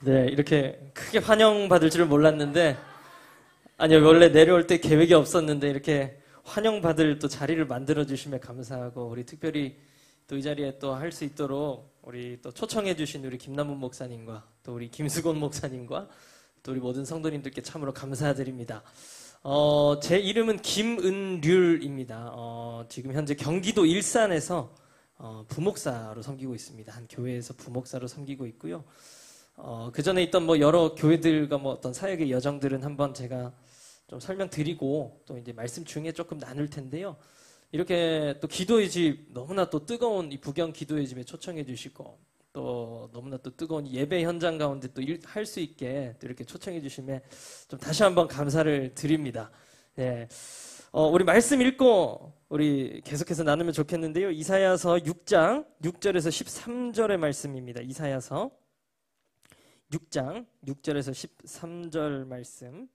네, 이렇게 크게 환영받을 줄은 몰랐는데, 아니요, 원래 내려올 때 계획이 없었는데, 이렇게 환영받을 또 자리를 만들어주시면 감사하고, 우리 특별히 또 이 자리에 또 할 수 있도록, 우리 또 초청해주신 우리 김남훈 목사님과, 또 우리 김수곤 목사님과, 또 우리 모든 성도님들께 참으로 감사드립니다. 제 이름은 김은률입니다. 지금 현재 경기도 일산에서 부목사로 섬기고 있습니다. 한 교회에서 부목사로 섬기고 있고요. 그 전에 있던 뭐 여러 교회들과 뭐 어떤 사역의 여정들은 한번 제가 좀 설명드리고 또 이제 말씀 중에 조금 나눌 텐데요. 이렇게 또 기도의 집, 너무나 또 뜨거운 이 부경 기도의 집에 초청해 주시고 또 너무나 또 뜨거운 예배 현장 가운데 또 할 수 있게 또 이렇게 초청해 주시면 좀 다시 한번 감사를 드립니다. 네. 우리 말씀 읽고 우리 계속해서 나누면 좋겠는데요. 이사야서 6장 6절에서 13절의 말씀입니다. 이사야서 6장 6절에서 13절 말씀.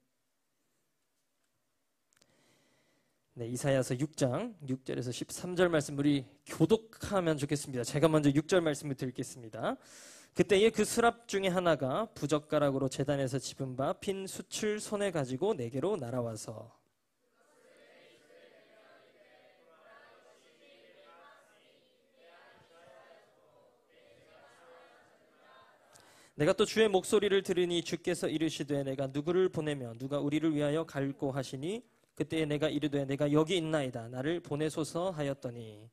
네, 이사야서 6장 6절에서 13절 말씀 우리 교독하면 좋겠습니다. 제가 먼저 6절 말씀을 드리겠습니다. 그때에 그 수랍 중에 하나가 부젓가락으로 제단에서 집은 바 핀 숯을 손에 가지고 내게로 날아와서 내가 또 주의 목소리를 들으니 주께서 이르시되 내가 누구를 보내며 누가 우리를 위하여 갈고 하시니 그때에 내가 이르되 내가 여기 있나이다 나를 보내소서 하였더니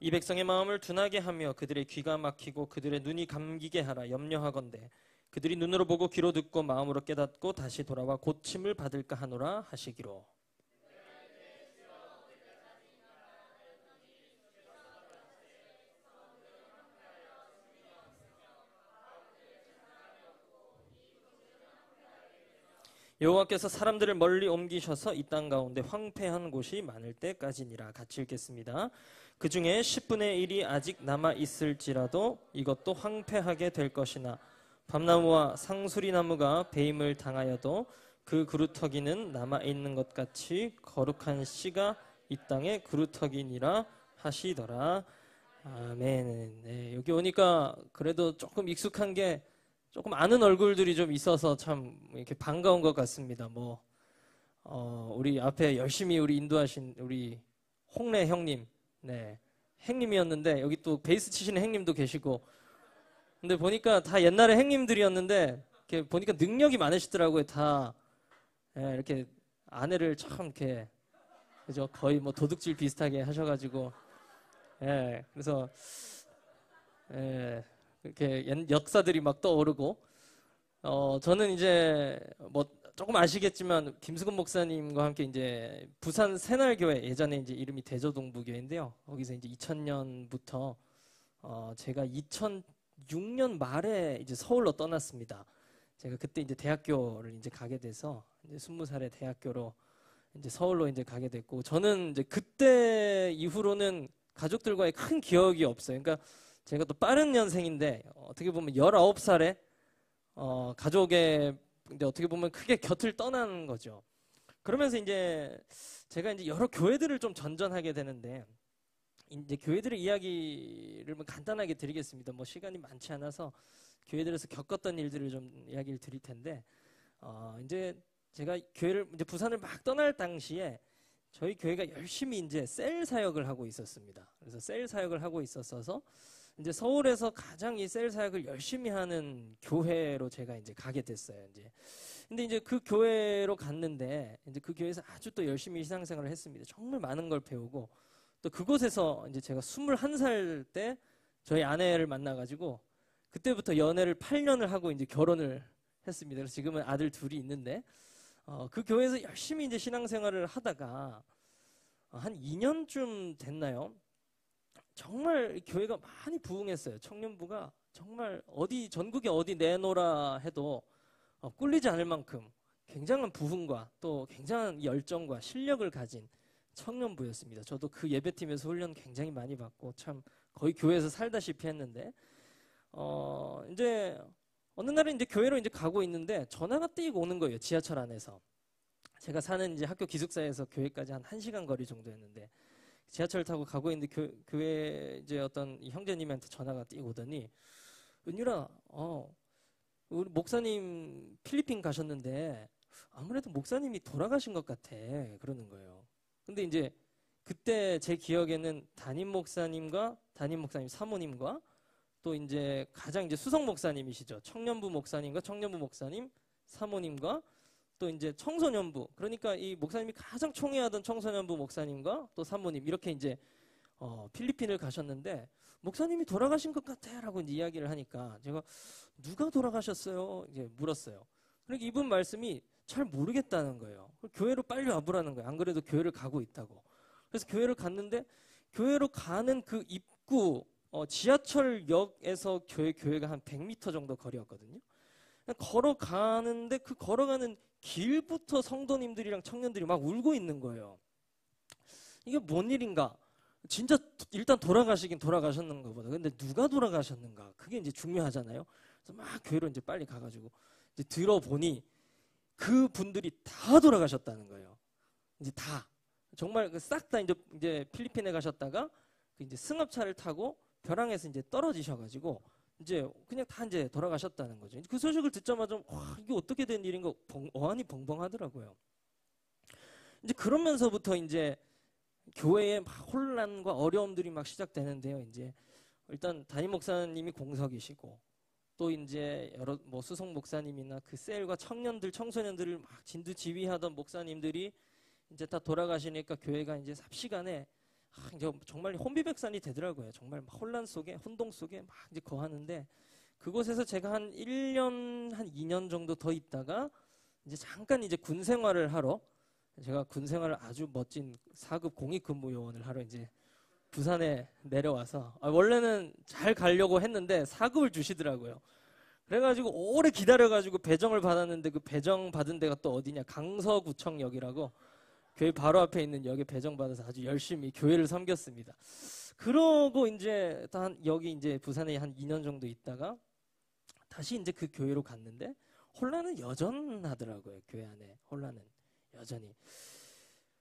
이 백성의 마음을 둔하게 하며 그들의 귀가 막히고 그들의 눈이 감기게 하라 염려하건대 그들이 눈으로 보고 귀로 듣고 마음으로 깨닫고 다시 돌아와 고침을 받을까 하노라 하시기로. 여호와께서 사람들을 멀리 옮기셔서 이 땅 가운데 황폐한 곳이 많을 때까지니라. 같이 읽겠습니다. 그 중에 10분의 1이 아직 남아 있을지라도 이것도 황폐하게 될 것이나 밤나무와 상수리나무가 배임을 당하여도 그 그루터기는 남아 있는 것 같이 거룩한 씨가 이 땅의 그루터기니라 하시더라. 아멘. 네, 여기 오니까 그래도 조금 익숙한 게 조금 아는 얼굴들이 좀 있어서 참 이렇게 반가운 것 같습니다. 우리 앞에 열심히 우리 인도하신 우리 홍래 형님, 네, 행님이었는데 여기 또 베이스 치시는 행님도 계시고, 근데 보니까 다 옛날에 행님들이었는데 이렇게 보니까 능력이 많으시더라고요. 다 이렇게 아내를 참 이렇게 그죠? 거의 뭐 도둑질 비슷하게 하셔가지고, 그래서 이렇게 역사들이 막 떠오르고, 저는 이제 뭐 조금 아시겠지만 김수근 목사님과 함께 이제 부산 새날교회, 예전에 이제 이름이 대저동부교회인데요. 거기서 이제 2000년부터 제가 2006년 말에 이제 서울로 떠났습니다. 제가 그때 이제 대학교를 이제 가게 돼서 이제 20살에 대학교로 이제 서울로 이제 가게 됐고, 저는 이제 그때 이후로는 가족들과의 큰 기억이 없어요. 그러니까 제가 또 빠른 년생인데 어떻게 보면 19살에 가족의 이제 어떻게 보면 크게 곁을 떠난 거죠. 그러면서 이제 제가 이제 여러 교회들을 좀 전전하게 되는데, 이제 교회들의 이야기를 간단하게 드리겠습니다. 뭐 시간이 많지 않아서 교회들에서 겪었던 일들을 좀 이야기를 드릴 텐데, 이제 제가 교회를 이제 부산을 막 떠날 당시에 저희 교회가 열심히 이제 셀 사역을 하고 있었습니다. 그래서 셀 사역을 하고 있었어서 이제 서울에서 가장 이 셀 사역을 열심히 하는 교회로 제가 이제 가게 됐어요. 근데 이제 그 교회로 갔는데 이제 그 교회에서 아주 또 열심히 신앙생활을 했습니다. 정말 많은 걸 배우고, 또 그곳에서 이제 제가 21살 때 저희 아내를 만나가지고 그때부터 연애를 8년을 하고 이제 결혼을 했습니다. 그래서 지금은 아들 둘이 있는데, 그 교회에서 열심히 이제 신앙생활을 하다가 한 2년쯤 됐나요? 정말 교회가 많이 부흥했어요. 청년부가 정말 전국에 어디 내놓으라 해도 꿀리지 않을 만큼 굉장한 부흥과 또 굉장한 열정과 실력을 가진 청년부였습니다. 저도 그 예배팀에서 훈련 굉장히 많이 받고 참 거의 교회에서 살다시피 했는데, 이제 어느 날은 이제 교회로 이제 가고 있는데 전화가 띄고 오는 거예요. 지하철 안에서. 제가 사는 이제 학교 기숙사에서 교회까지 한 1시간 거리 정도였는데 지하철 타고 가고 있는데 교회 이제 어떤 형제님한테 전화가 띄고 오더니 은유라, 우리 목사님 필리핀 가셨는데 아무래도 목사님이 돌아가신 것 같아. 그러는 거예요. 근데 이제 그때 제 기억에는 담임 목사님 사모님과 또 이제 가장 이제 수석 목사님이시죠. 청년부 목사님, 사모님과 또 이제 청소년부. 그러니까 이 목사님이 가장 총애하던 청소년부 목사님과 또 사모님 이렇게 이제 필리핀을 가셨는데 목사님이 돌아가신 것 같아라고 이제 이야기를 하니까 제가 누가 돌아가셨어요? 이제 물었어요. 그러니까 이분 말씀이 잘 모르겠다는 거예요. 교회로 빨리 와보라는 거예요. 안 그래도 교회를 가고 있다고. 그래서 교회를 갔는데 교회로 가는 그 입구 지하철역에서 교회가 한 100m 정도 거리였거든요. 걸어가는데 그 걸어가는 길부터 성도님들이랑 청년들이 막 울고 있는 거예요. 이게 뭔 일인가? 진짜 일단 돌아가시긴 돌아가셨는가 보다. 근데 누가 돌아가셨는가? 그게 이제 중요하잖아요. 그래서 막 교회로 이제 빨리 가가지고 이제 들어보니 그 분들이 다 돌아가셨다는 거예요. 이제 다. 정말 싹 다 이제 필리핀에 가셨다가 이제 승합차를 타고 벼랑에서 이제 떨어지셔가지고 이제 그냥 다 이제 돌아가셨다는 거죠. 그 소식을 듣자마자 와, 이게 어떻게 된 일인가 어안이 벙벙하더라고요. 이제 그러면서부터 이제 교회에 막 혼란과 어려움들이 막 시작되는데요. 이제 일단 담임 목사님이 공석이시고 또 이제 여러 뭐 수석 목사님이나 그 셀과 청소년들을 막 진두지휘하던 목사님들이 이제 다 돌아가시니까 교회가 이제 삽시간에 이제 정말 혼비백산이 되더라고요. 정말 막 혼란 속에 혼동 속에 막 이제 거하는데 그곳에서 제가 한 1년 한 2년 정도 더 있다가 이제 잠깐 이제 군 생활을 하러 제가 군 생활을 아주 멋진 4급 공익근무요원을 하러 이제 부산에 내려와서 원래는 잘 가려고 했는데 4급을 주시더라고요. 그래가지고 오래 기다려가지고 배정을 받았는데 그 배정 받은 데가 또 어디냐 강서구청역이라고 교회 바로 앞에 있는 역에 배정받아서 아주 열심히 교회를 섬겼습니다. 그러고 이제 여기 이제 부산에 한 2년 정도 있다가 다시 이제 그 교회로 갔는데 혼란은 여전하더라고요. 교회 안에 혼란은 여전히.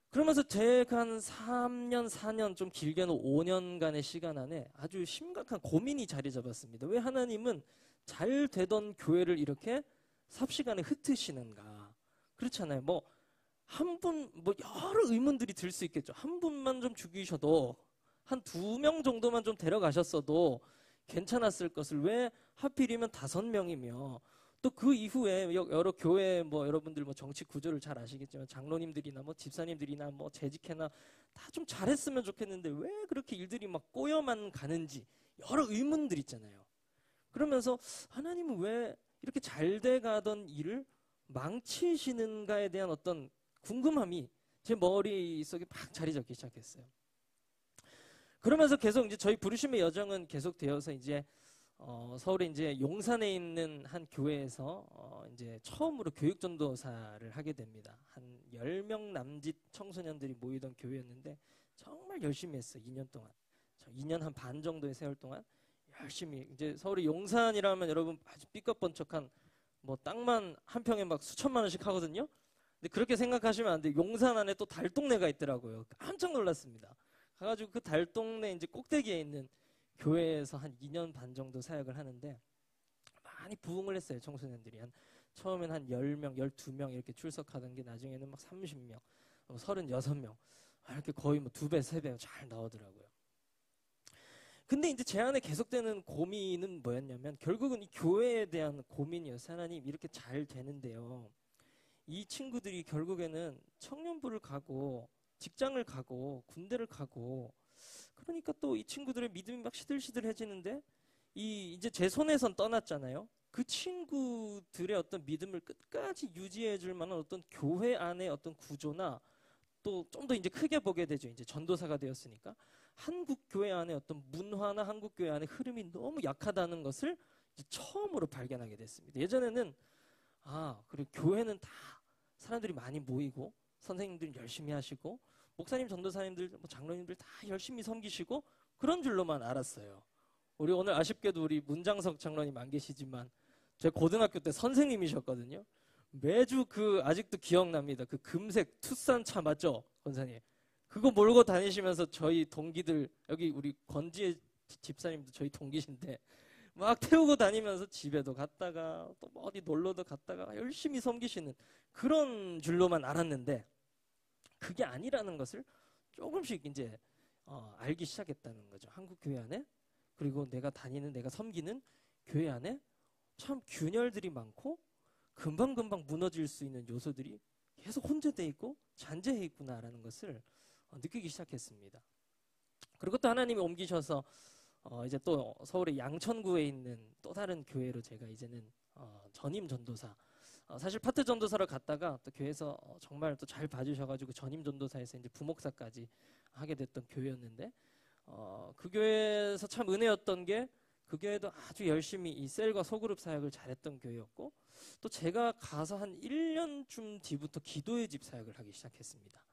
그러면서 제가 한 3년, 4년 좀 길게는 5년간의 시간 안에 아주 심각한 고민이 자리 잡았습니다. 왜 하나님은 잘 되던 교회를 이렇게 삽시간에 흩으시는가? 그렇잖아요. 뭐 여러 의문들이 들 수 있겠죠. 한 분만 좀 죽이셔도 한 2명 정도만 좀 데려가셨어도 괜찮았을 것을 왜 하필이면 5명이며 또 그 이후에 여러 교회 뭐 여러분들 뭐 정치 구조를 잘 아시겠지만 장로님들이나 뭐 집사님들이나 뭐 재직회나 다 좀 잘했으면 좋겠는데 왜 그렇게 일들이 막 꼬여만 가는지 여러 의문들 있잖아요. 그러면서 하나님은 왜 이렇게 잘 돼가던 일을 망치시는가에 대한 어떤 궁금함이 제 머릿속에 팍 자리 잡기 시작했어요. 그러면서 계속 이제 저희 부르심의 여정은 계속 되어서 이제 서울에 이제 용산에 있는 한 교회에서 이제 처음으로 교육전도사를 하게 됩니다. 한 10명 남짓 청소년들이 모이던 교회였는데 정말 열심히 했어요. 2년 동안. 2년 한 반 정도의 세월 동안 열심히 이제 서울의 용산이라면 여러분 아주 삐까뻔쩍한 뭐 땅만 한 평에 막 수천만 원씩 하거든요. 근데 그렇게 생각하시면 안 돼요. 용산 안에 또 달동네가 있더라고요. 깜짝 놀랐습니다. 가가지고 그 달동네 이제 꼭대기에 있는 교회에서 한 2년 반 정도 사역을 하는데 많이 부흥을 했어요. 청소년들이 처음엔 한 10명, 12명 이렇게 출석하던 게 나중에는 막 30명, 36명 이렇게 거의 뭐 2배, 3배 잘 나오더라고요. 근데 이제 제 안에 계속되는 고민은 뭐였냐면 결국은 이 교회에 대한 고민이었어요. 하나님 이렇게 잘 되는데요. 이 친구들이 결국에는 청년부를 가고 직장을 가고 군대를 가고 그러니까 또 이 친구들의 믿음이 막 시들시들해지는데 이제 제 손에선 떠났잖아요. 그 친구들의 어떤 믿음을 끝까지 유지해줄 만한 어떤 교회 안의 어떤 구조나 또 좀 더 이제 크게 보게 되죠. 이제 전도사가 되었으니까 한국 교회 안에 어떤 문화나 한국 교회 안의 흐름이 너무 약하다는 것을 이제 처음으로 발견하게 됐습니다. 예전에는 그리고 교회는 다 사람들이 많이 모이고 선생님들이 열심히 하시고 목사님, 전도사님들, 뭐 장로님들 다 열심히 섬기시고 그런 줄로만 알았어요. 우리 오늘 아쉽게도 우리 문장석 장로님 안 계시지만 제 고등학교 때 선생님이셨거든요. 매주 아직도 기억납니다. 그 금색 투싼 차 맞죠, 권사님? 그거 몰고 다니시면서 저희 동기들, 여기 우리 권지혜 집사님도 저희 동기신데, 막 태우고 다니면서 집에도 갔다가 또 어디 놀러도 갔다가 열심히 섬기시는 그런 줄로만 알았는데, 그게 아니라는 것을 조금씩 이제 알기 시작했다는 거죠. 한국 교회 안에, 그리고 내가 섬기는 교회 안에 참 균열들이 많고 금방금방 무너질 수 있는 요소들이 계속 혼재되어 있고 잔재해 있구나라는 것을 느끼기 시작했습니다. 그리고 또 하나님이 옮기셔서 이제 또 서울의 양천구에 있는 또 다른 교회로 제가 이제는 전임 전도사, 사실 파트 전도사를 갔다가 또 교회에서 정말 또 잘 봐주셔가지고 전임 전도사에서 이제 부목사까지 하게 됐던 교회였는데, 그 교회에서 참 은혜였던 게, 그 교회도 아주 열심히 이 셀과 소그룹 사역을 잘했던 교회였고, 또 제가 가서 한 1년쯤 뒤부터 기도의 집 사역을 하기 시작했습니다.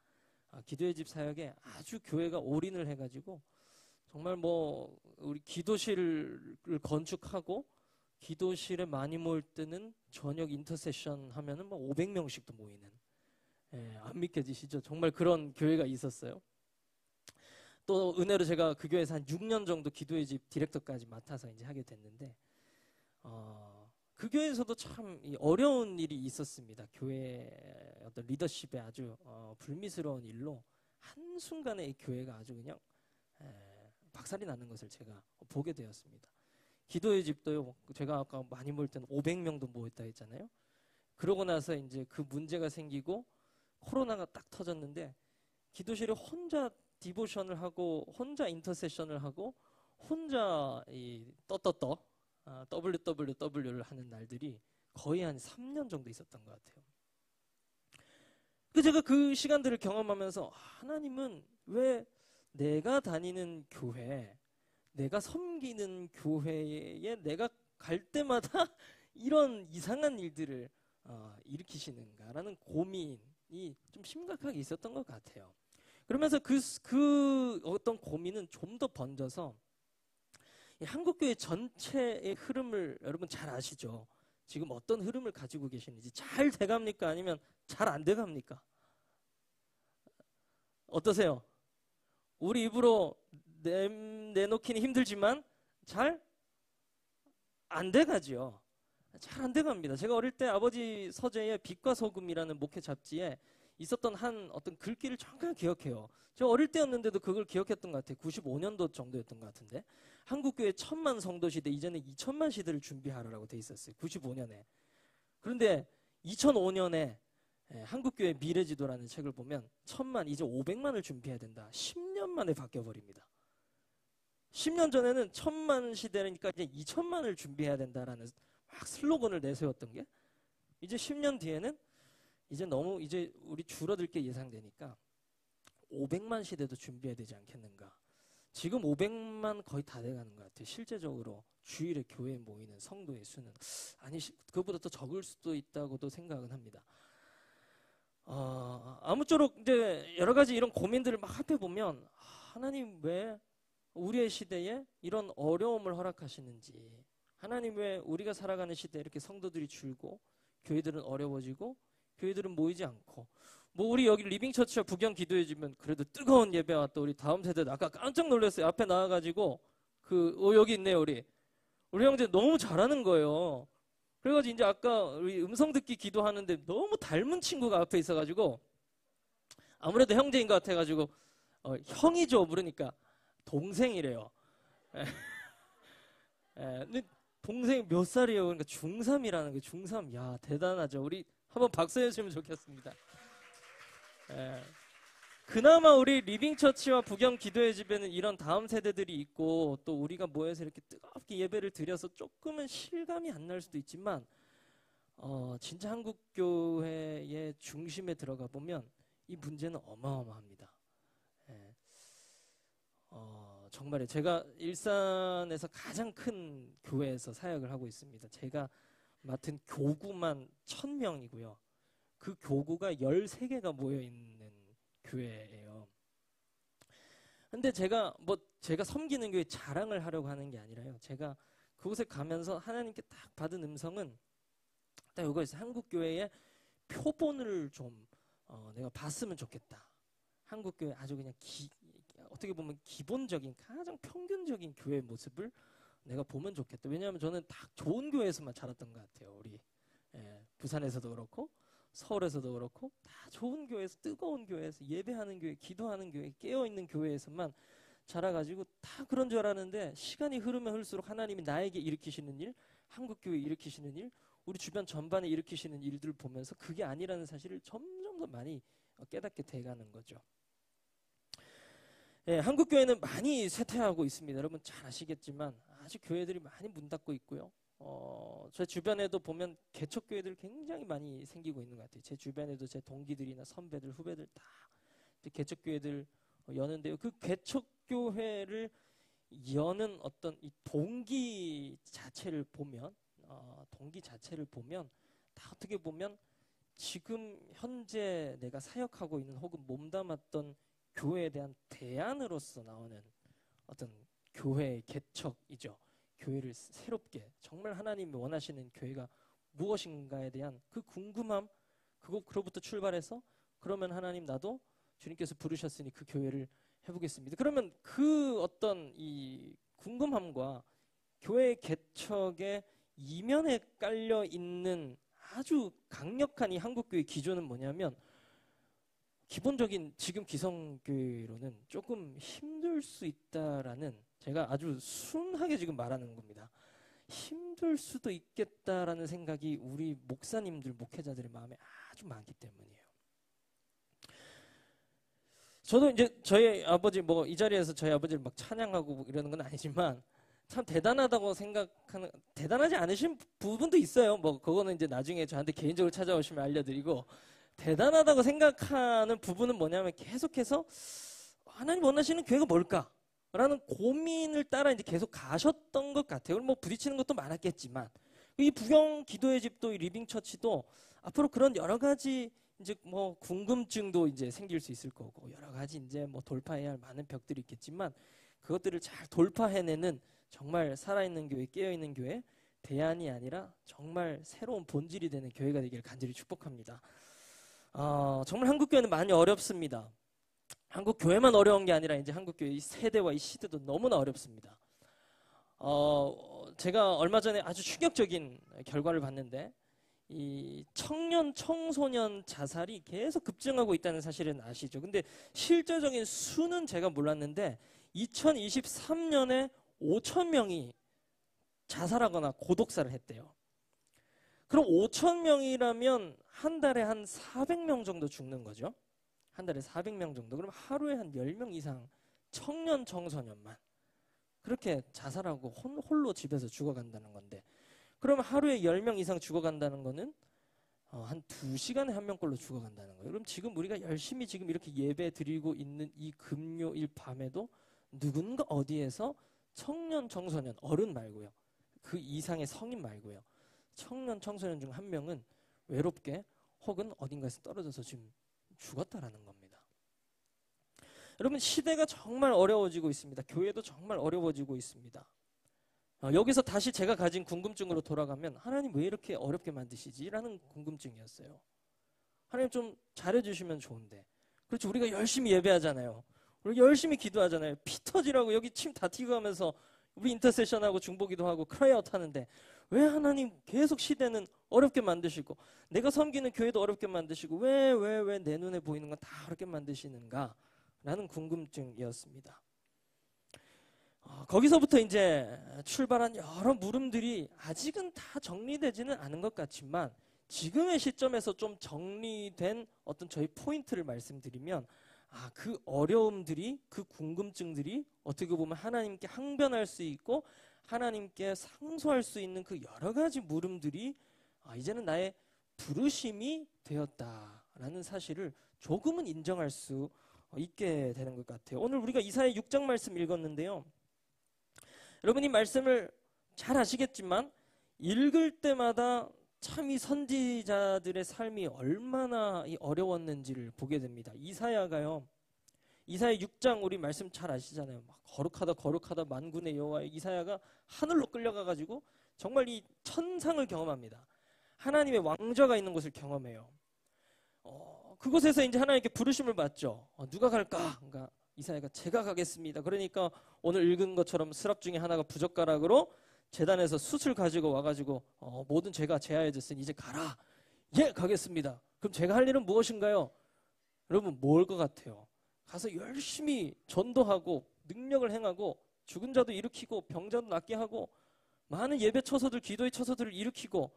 기도의 집 사역에 아주 교회가 올인을 해가지고 정말 우리 기도실을 건축하고 기도실에 많이 모일 때는 저녁 인터세션 하면은 500명씩도 모이는, 안 믿겨지시죠? 정말 그런 교회가 있었어요. 또 은혜로 제가 그 교회에서 한 6년 정도 기도의 집 디렉터까지 맡아서 이제 하게 됐는데, 그 교회에서도 참 어려운 일이 있었습니다. 교회 어떤 리더십에 아주 불미스러운 일로 한순간에 이 교회가 아주 그냥 박살이 나는 것을 제가 보게 되었습니다. 기도의 집도요, 제가 아까 많이 모일 때는 500명도 모였다 했잖아요. 그러고 나서 이제 그 문제가 생기고 코로나가 딱 터졌는데, 기도실에 혼자 디보션을 하고 혼자 인터세션을 하고 혼자 WWW를 하는 날들이 거의 한 3년 정도 있었던 것 같아요. 제가 그 시간들을 경험하면서 하나님은 왜 내가 다니는 교회, 내가 섬기는 교회에 내가 갈 때마다 이런 이상한 일들을 일으키시는가라는 고민이 좀 심각하게 있었던 것 같아요. 그러면서 그 어떤 고민은 좀 더 번져서 한국교회 전체의 흐름을 여러분 잘 아시죠? 지금 어떤 흐름을 가지고 계시는지. 잘 돼갑니까? 아니면 잘 안 돼갑니까? 어떠세요? 우리 입으로 내놓기는 힘들지만 잘 안 돼가지요. 잘 안 돼갑니다. 제가 어릴 때 아버지 서재에 빛과 소금이라는 목회 잡지에 있었던 한 어떤 글귀를 잠깐 기억해요. 저 어릴 때였는데도 그걸 기억했던 것 같아요. 95년도 정도였던 것 같은데, 한국교회 1000만 성도 시대, 이제는 2000만 시대를 준비하라고 돼 있었어요. 95년에. 그런데 2005년에 한국교회 미래지도라는 책을 보면 1000만, 이제 500만을 준비해야 된다. 10년 만에 바뀌어버립니다. 10년 전에는 1000만 시대니까 이제 2000만을 준비해야 된다라는 막 슬로건을 내세웠던 게, 이제 10년 뒤에는 이제 우리 줄어들 게 예상되니까 500만 시대도 준비해야 되지 않겠는가. 지금 500만 거의 다 돼가는 것 같아요. 실제적으로 주일에 교회에 모이는 성도의 수는. 아니, 그보다 더 적을 수도 있다고도 생각은 합니다. 아무쪼록 이제 여러 가지 이런 고민들을 막 합해보면, 하나님 왜 우리의 시대에 이런 어려움을 허락하시는지, 하나님 왜 우리가 살아가는 시대에 이렇게 성도들이 줄고 교회들은 어려워지고 교회들은 모이지 않고, 우리 여기 리빙처치와 부경 기도해주면 그래도 뜨거운 예배와 또 우리 다음 세대도 아까 깜짝 놀랐어요. 앞에 나와가지고 여기 있네요. 우리 형제 너무 잘하는 거예요. 그래가지고 이제 아까 우리 음성 듣기 기도하는데 너무 닮은 친구가 앞에 있어가지고, 아무래도 형제인 것 같아가지고 형이죠. 부르니까 동생이래요. 근데 동생이 몇 살이에요? 그러니까 중3이라는 게, 중3. 야, 대단하죠. 우리 한번 박수 해주시면 좋겠습니다. 그나마 우리 리빙처치와 부경 기도의 집에는 이런 다음 세대들이 있고, 또 우리가 모여서 이렇게 뜨겁게 예배를 드려서 조금은 실감이 안 날 수도 있지만, 진짜 한국교회의 중심에 들어가 보면 이 문제는 어마어마합니다. 정말요. 제가 일산에서 가장 큰 교회에서 사역을 하고 있습니다. 제가 맡은 교구만 1000명이고요. 그 교구가 13개가 모여있는 교회예요. 근데 제가 섬기는 교회 자랑을 하려고 하는 게 아니라요. 제가 그곳에 가면서 하나님께 딱 받은 음성은 딱 이거였어요. 한국교회의 표본을 좀 내가 봤으면 좋겠다. 한국교회 아주 그냥 어떻게 보면 기본적인 가장 평균적인 교회 모습을 내가 보면 좋겠다. 왜냐하면 저는 딱 좋은 교회에서만 자랐던 것 같아요. 우리 부산에서도 그렇고 서울에서도 그렇고 다 좋은 교회에서, 뜨거운 교회에서, 예배하는 교회, 기도하는 교회, 깨어있는 교회에서만 자라가지고 다 그런 줄 알았는데, 시간이 흐르면 흐를수록 하나님이 나에게 일으키시는 일, 한국교회 일으키시는 일, 우리 주변 전반에 일으키시는 일들을 보면서 그게 아니라는 사실을 점점 더 많이 깨닫게 돼가는 거죠. 한국교회는 많이 쇠퇴하고 있습니다. 여러분 잘 아시겠지만 아직 교회들이 많이 문 닫고 있고요. 제 주변에도 보면 개척교회들 굉장히 많이 생기고 있는 것 같아요. 제 주변에도 제 동기들이나 선배들, 후배들 다 개척교회들 여는데요. 그 개척교회를 여는 어떤 이 동기 자체를 보면, 다 어떻게 보면 지금 현재 내가 사역하고 있는 혹은 몸담았던 교회에 대한 대안으로서 나오는 어떤 교회의 개척이죠. 교회를 새롭게, 정말 하나님이 원하시는 교회가 무엇인가에 대한 그 궁금함, 그로부터 출발해서, 그러면 하나님 나도 주님께서 부르셨으니 그 교회를 해보겠습니다. 그러면 그 어떤 이 궁금함과 교회 개척의 이면에 깔려 있는 아주 강력한 이 한국교회 기조는 뭐냐면, 기본적인 지금 기성교회로는 조금 힘들 수 있다라는, 제가 아주 순하게 지금 말하는 겁니다. 힘들 수도 있겠다라는 생각이 우리 목사님들, 목회자들의 마음에 아주 많기 때문이에요. 저도 이제 저희 아버지, 이 자리에서 저희 아버지를 막 찬양하고 이러는 건 아니지만, 참 대단하다고 생각하는, 대단하지 않으신 부분도 있어요. 그거는 이제 나중에 저한테 개인적으로 찾아오시면 알려드리고, 대단하다고 생각하는 부분은 뭐냐면, 계속해서 하나님 원하시는 교회가 뭘까? 라는 고민을 따라 이제 계속 가셨던 것 같아요. 부딪히는 것도 많았겠지만, 이 부경 기도의 집도, 이 리빙처치도 앞으로 그런 여러 가지 이제 궁금증도 이제 생길 수 있을 거고, 여러 가지 이제 돌파해야 할 많은 벽들이 있겠지만, 그것들을 잘 돌파해내는 정말 살아있는 교회, 깨어있는 교회, 대안이 아니라 정말 새로운 본질이 되는 교회가 되기를 간절히 축복합니다. 정말 한국교회는 많이 어렵습니다. 한국교회만 어려운 게 아니라 이제 한국교회 이 세대와 이 시대도 너무나 어렵습니다. 제가 얼마 전에 아주 충격적인 결과를 봤는데, 이 청년, 청소년 자살이 계속 급증하고 있다는 사실은 아시죠? 근데 실제적인 수는 제가 몰랐는데 2023년에 5,000명이 자살하거나 고독사를 했대요. 그럼 5,000명이라면 한 달에 한 400명 정도 죽는 거죠. 한 달에 400명 정도. 그럼 하루에 한 10명 이상 청년, 청소년만 그렇게 자살하고 홀로 집에서 죽어간다는 건데, 그럼 하루에 10명 이상 죽어간다는 거는 한 2시간에 한 명꼴로 죽어간다는 거예요. 그럼 지금 우리가 열심히 지금 이렇게 예배 드리고 있는 이 금요일 밤에도 누군가 어디에서 청년, 청소년, 어른 말고요, 그 이상의 성인 말고요, 청년, 청소년 중 한 명은 외롭게 혹은 어딘가에서 떨어져서 지금 죽었다라는 겁니다. 여러분, 시대가 정말 어려워지고 있습니다. 교회도 정말 어려워지고 있습니다. 여기서 다시 제가 가진 궁금증으로 돌아가면, 하나님 왜 이렇게 어렵게 만드시지? 라는 궁금증이었어요. 하나님 좀 잘해주시면 좋은데. 그렇죠. 우리가 열심히 예배하잖아요. 우리 열심히 기도하잖아요. 피 터지라고 여기 침 다 튀고 하면서 우리 인터세션하고 중보기도 하고 크라이아웃 하는데, 왜 하나님 계속 시대는 어렵게 만드시고, 내가 섬기는 교회도 어렵게 만드시고, 왜 내 눈에 보이는 건 다 어렵게 만드시는가? 라는 궁금증이었습니다. 거기서부터 이제 출발한 여러 물음들이 아직은 다 정리되지는 않은 것 같지만, 지금의 시점에서 좀 정리된 어떤 저희 포인트를 말씀드리면, 그 어려움들이, 그 궁금증들이 어떻게 보면 하나님께 항변할 수 있고 하나님께 상소할 수 있는 그 여러 가지 물음들이 이제는 나의 부르심이 되었다라는 사실을 조금은 인정할 수 있게 되는 것 같아요. 오늘 우리가 이사야 6장 말씀 읽었는데요. 여러분, 이 말씀을 잘 아시겠지만 읽을 때마다 참 이 선지자들의 삶이 얼마나 어려웠는지를 보게 됩니다. 이사야가요, 이사야 6장 우리 말씀 잘 아시잖아요. 막 거룩하다 거룩하다 만군의 여호와. 이사야가 하늘로 끌려가가지고 정말 이 천상을 경험합니다. 하나님의 왕좌가 있는 곳을 경험해요. 그곳에서 이제 하나님께 부르심을 받죠. 누가 갈까? 그러니까 이사야가 제가 가겠습니다. 그러니까 오늘 읽은 것처럼 스랍 중에 하나가 부젓가락으로 제단에서 숯을 가지고 와가지고 모든 죄가 제하여졌으니 이제 가라. 예, 가겠습니다. 그럼 제가 할 일은 무엇인가요? 여러분 뭘 것 같아요? 가서 열심히 전도하고 능력을 행하고 죽은 자도 일으키고 병자도 낫게 하고 많은 예배 처소들, 기도의 처소들을 일으키고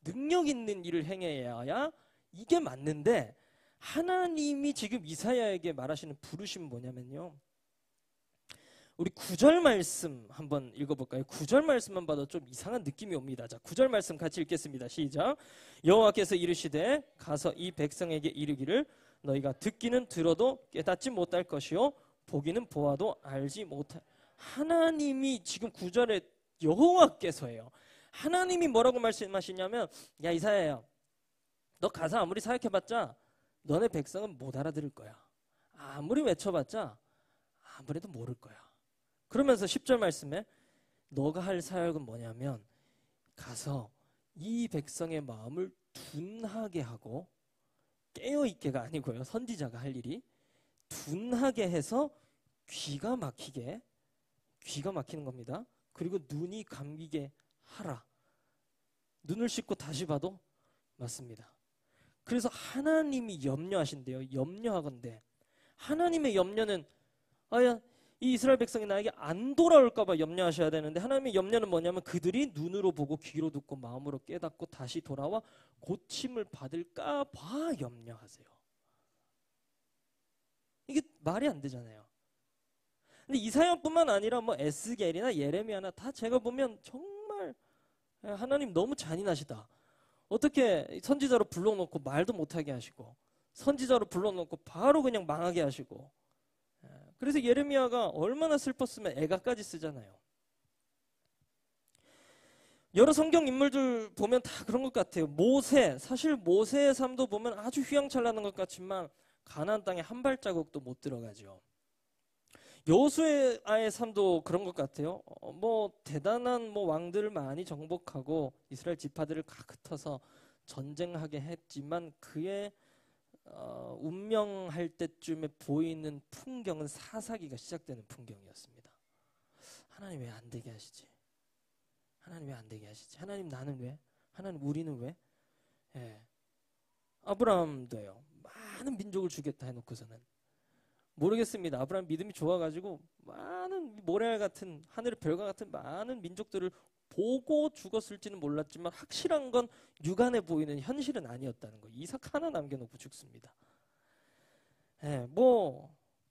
능력 있는 일을 행해야 이게 맞는데, 하나님이 지금 이사야에게 말하시는 부르심은 뭐냐면요, 우리 9절 말씀 한번 읽어볼까요? 9절 말씀만 봐도 좀 이상한 느낌이 옵니다. 자, 9절 말씀 같이 읽겠습니다. 시작. 여호와께서 이르시되 가서 이 백성에게 이르기를 너희가 듣기는 들어도 깨닫지 못할 것이요 보기는 보아도 알지 못할. 하나님이 지금 9절에 여호와께서예요. 하나님이 뭐라고 말씀하시냐면, 야 이사야야, 너 가서 아무리 사역해봤자 너네 백성은 못 알아들을 거야. 아무리 외쳐봤자 아무래도 모를 거야. 그러면서 10절 말씀에 너가 할 사역은 뭐냐면 가서 이 백성의 마음을 둔하게 하고, 깨어있게가 아니고요, 선지자가 할 일이 둔하게 해서 귀가 막히는 겁니다. 그리고 눈이 감기게 하라. 눈을 씻고 다시 봐도 맞습니다. 그래서 하나님이 염려하신대요. 염려하건대. 하나님의 염려는 이 이스라엘 백성이 나에게 안 돌아올까 봐 염려하셔야 되는데, 하나님의 염려는 뭐냐면 그들이 눈으로 보고 귀로 듣고 마음으로 깨닫고 다시 돌아와 고침을 받을까 봐 염려하세요. 이게 말이 안 되잖아요. 근데 이사야뿐만 아니라 뭐 에스겔이나 예레미야나 다 제가 보면 정말 하나님 너무 잔인하시다. 어떻게 선지자로 불러놓고 말도 못하게 하시고, 선지자로 불러놓고 바로 그냥 망하게 하시고. 그래서 예레미야가 얼마나 슬펐으면 애가까지 쓰잖아요. 여러 성경 인물들 보면 다 그런 것 같아요. 모세, 사실 모세의 삶도 보면 아주 휘황찬란한 것 같지만 가나안 땅에 한 발자국도 못 들어가죠. 여호수아의 삶도 그런 것 같아요. 뭐 대단한 왕들을 많이 정복하고 이스라엘 지파들을 다 흩어서 전쟁하게 했지만 그의 운명할 때쯤에 보이는 풍경은 사사기가 시작되는 풍경이었습니다. 하나님 왜 안 되게 하시지? 하나님 왜 안 되게 하시지? 하나님 나는 왜? 하나님 우리는 왜? 아브라함도요. 많은 민족을 주겠다 해놓고서는 모르겠습니다. 아브라함 믿음이 좋아가지고 많은 모래알 같은, 하늘의 별과 같은 많은 민족들을 보고 죽었을지는 몰랐지만 확실한 건 육안에 보이는 현실은 아니었다는 거. 이삭 하나 남겨놓고 죽습니다.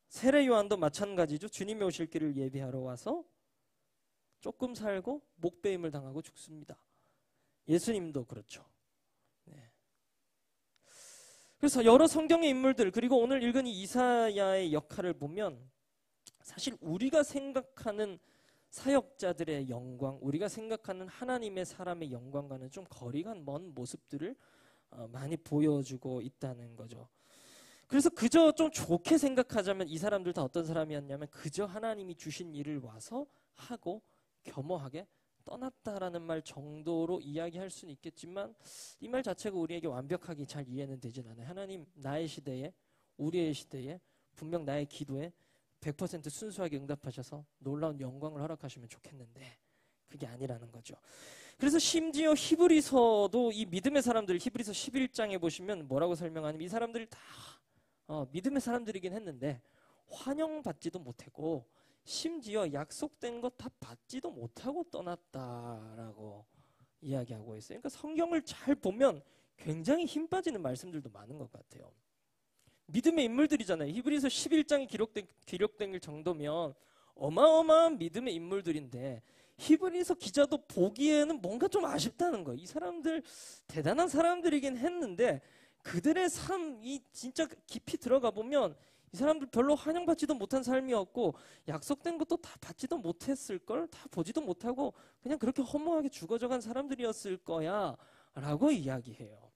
세례 요한도 마찬가지죠. 주님이 오실 길을 예비하러 와서 조금 살고 목배임을 당하고 죽습니다. 예수님도 그렇죠. 그래서 여러 성경의 인물들, 그리고 오늘 읽은 이 이사야의 역할을 보면 사실 우리가 생각하는 사역자들의 영광, 우리가 생각하는 하나님의 사람의 영광과는 좀 거리가 먼 모습들을 많이 보여주고 있다는 거죠. 그래서 그저 좀 좋게 생각하자면 이 사람들 다 어떤 사람이었냐면 그저 하나님이 주신 일을 와서 하고 겸허하게 떠났다라는 말 정도로 이야기할 수는 있겠지만, 이 말 자체가 우리에게 완벽하게 잘 이해는 되진 않아요. 하나님, 나의 시대에, 우리의 시대에 분명 나의 기도에 100% 순수하게 응답하셔서 놀라운 영광을 허락하시면 좋겠는데 그게 아니라는 거죠. 그래서 심지어 히브리서도 이 믿음의 사람들, 히브리서 11장에 보시면 뭐라고 설명하냐면 이 사람들이 다 믿음의 사람들이긴 했는데 환영받지도 못하고 심지어 약속된 것 다 받지도 못하고 떠났다라고 이야기하고 있어요. 그러니까 성경을 잘 보면 굉장히 힘 빠지는 말씀들도 많은 것 같아요. 믿음의 인물들이잖아요. 히브리서 11장이 기록된 정도면 어마어마한 믿음의 인물들인데 히브리서 기자도 보기에는 뭔가 좀 아쉽다는 거예요. 이 사람들 대단한 사람들이긴 했는데 그들의 삶이 진짜 깊이 들어가 보면 이 사람들 별로 환영받지도 못한 삶이었고 약속된 것도 다 받지도 못했을걸, 다 보지도 못하고 그냥 그렇게 허무하게 죽어져간 사람들이었을 거야 라고 이야기해요.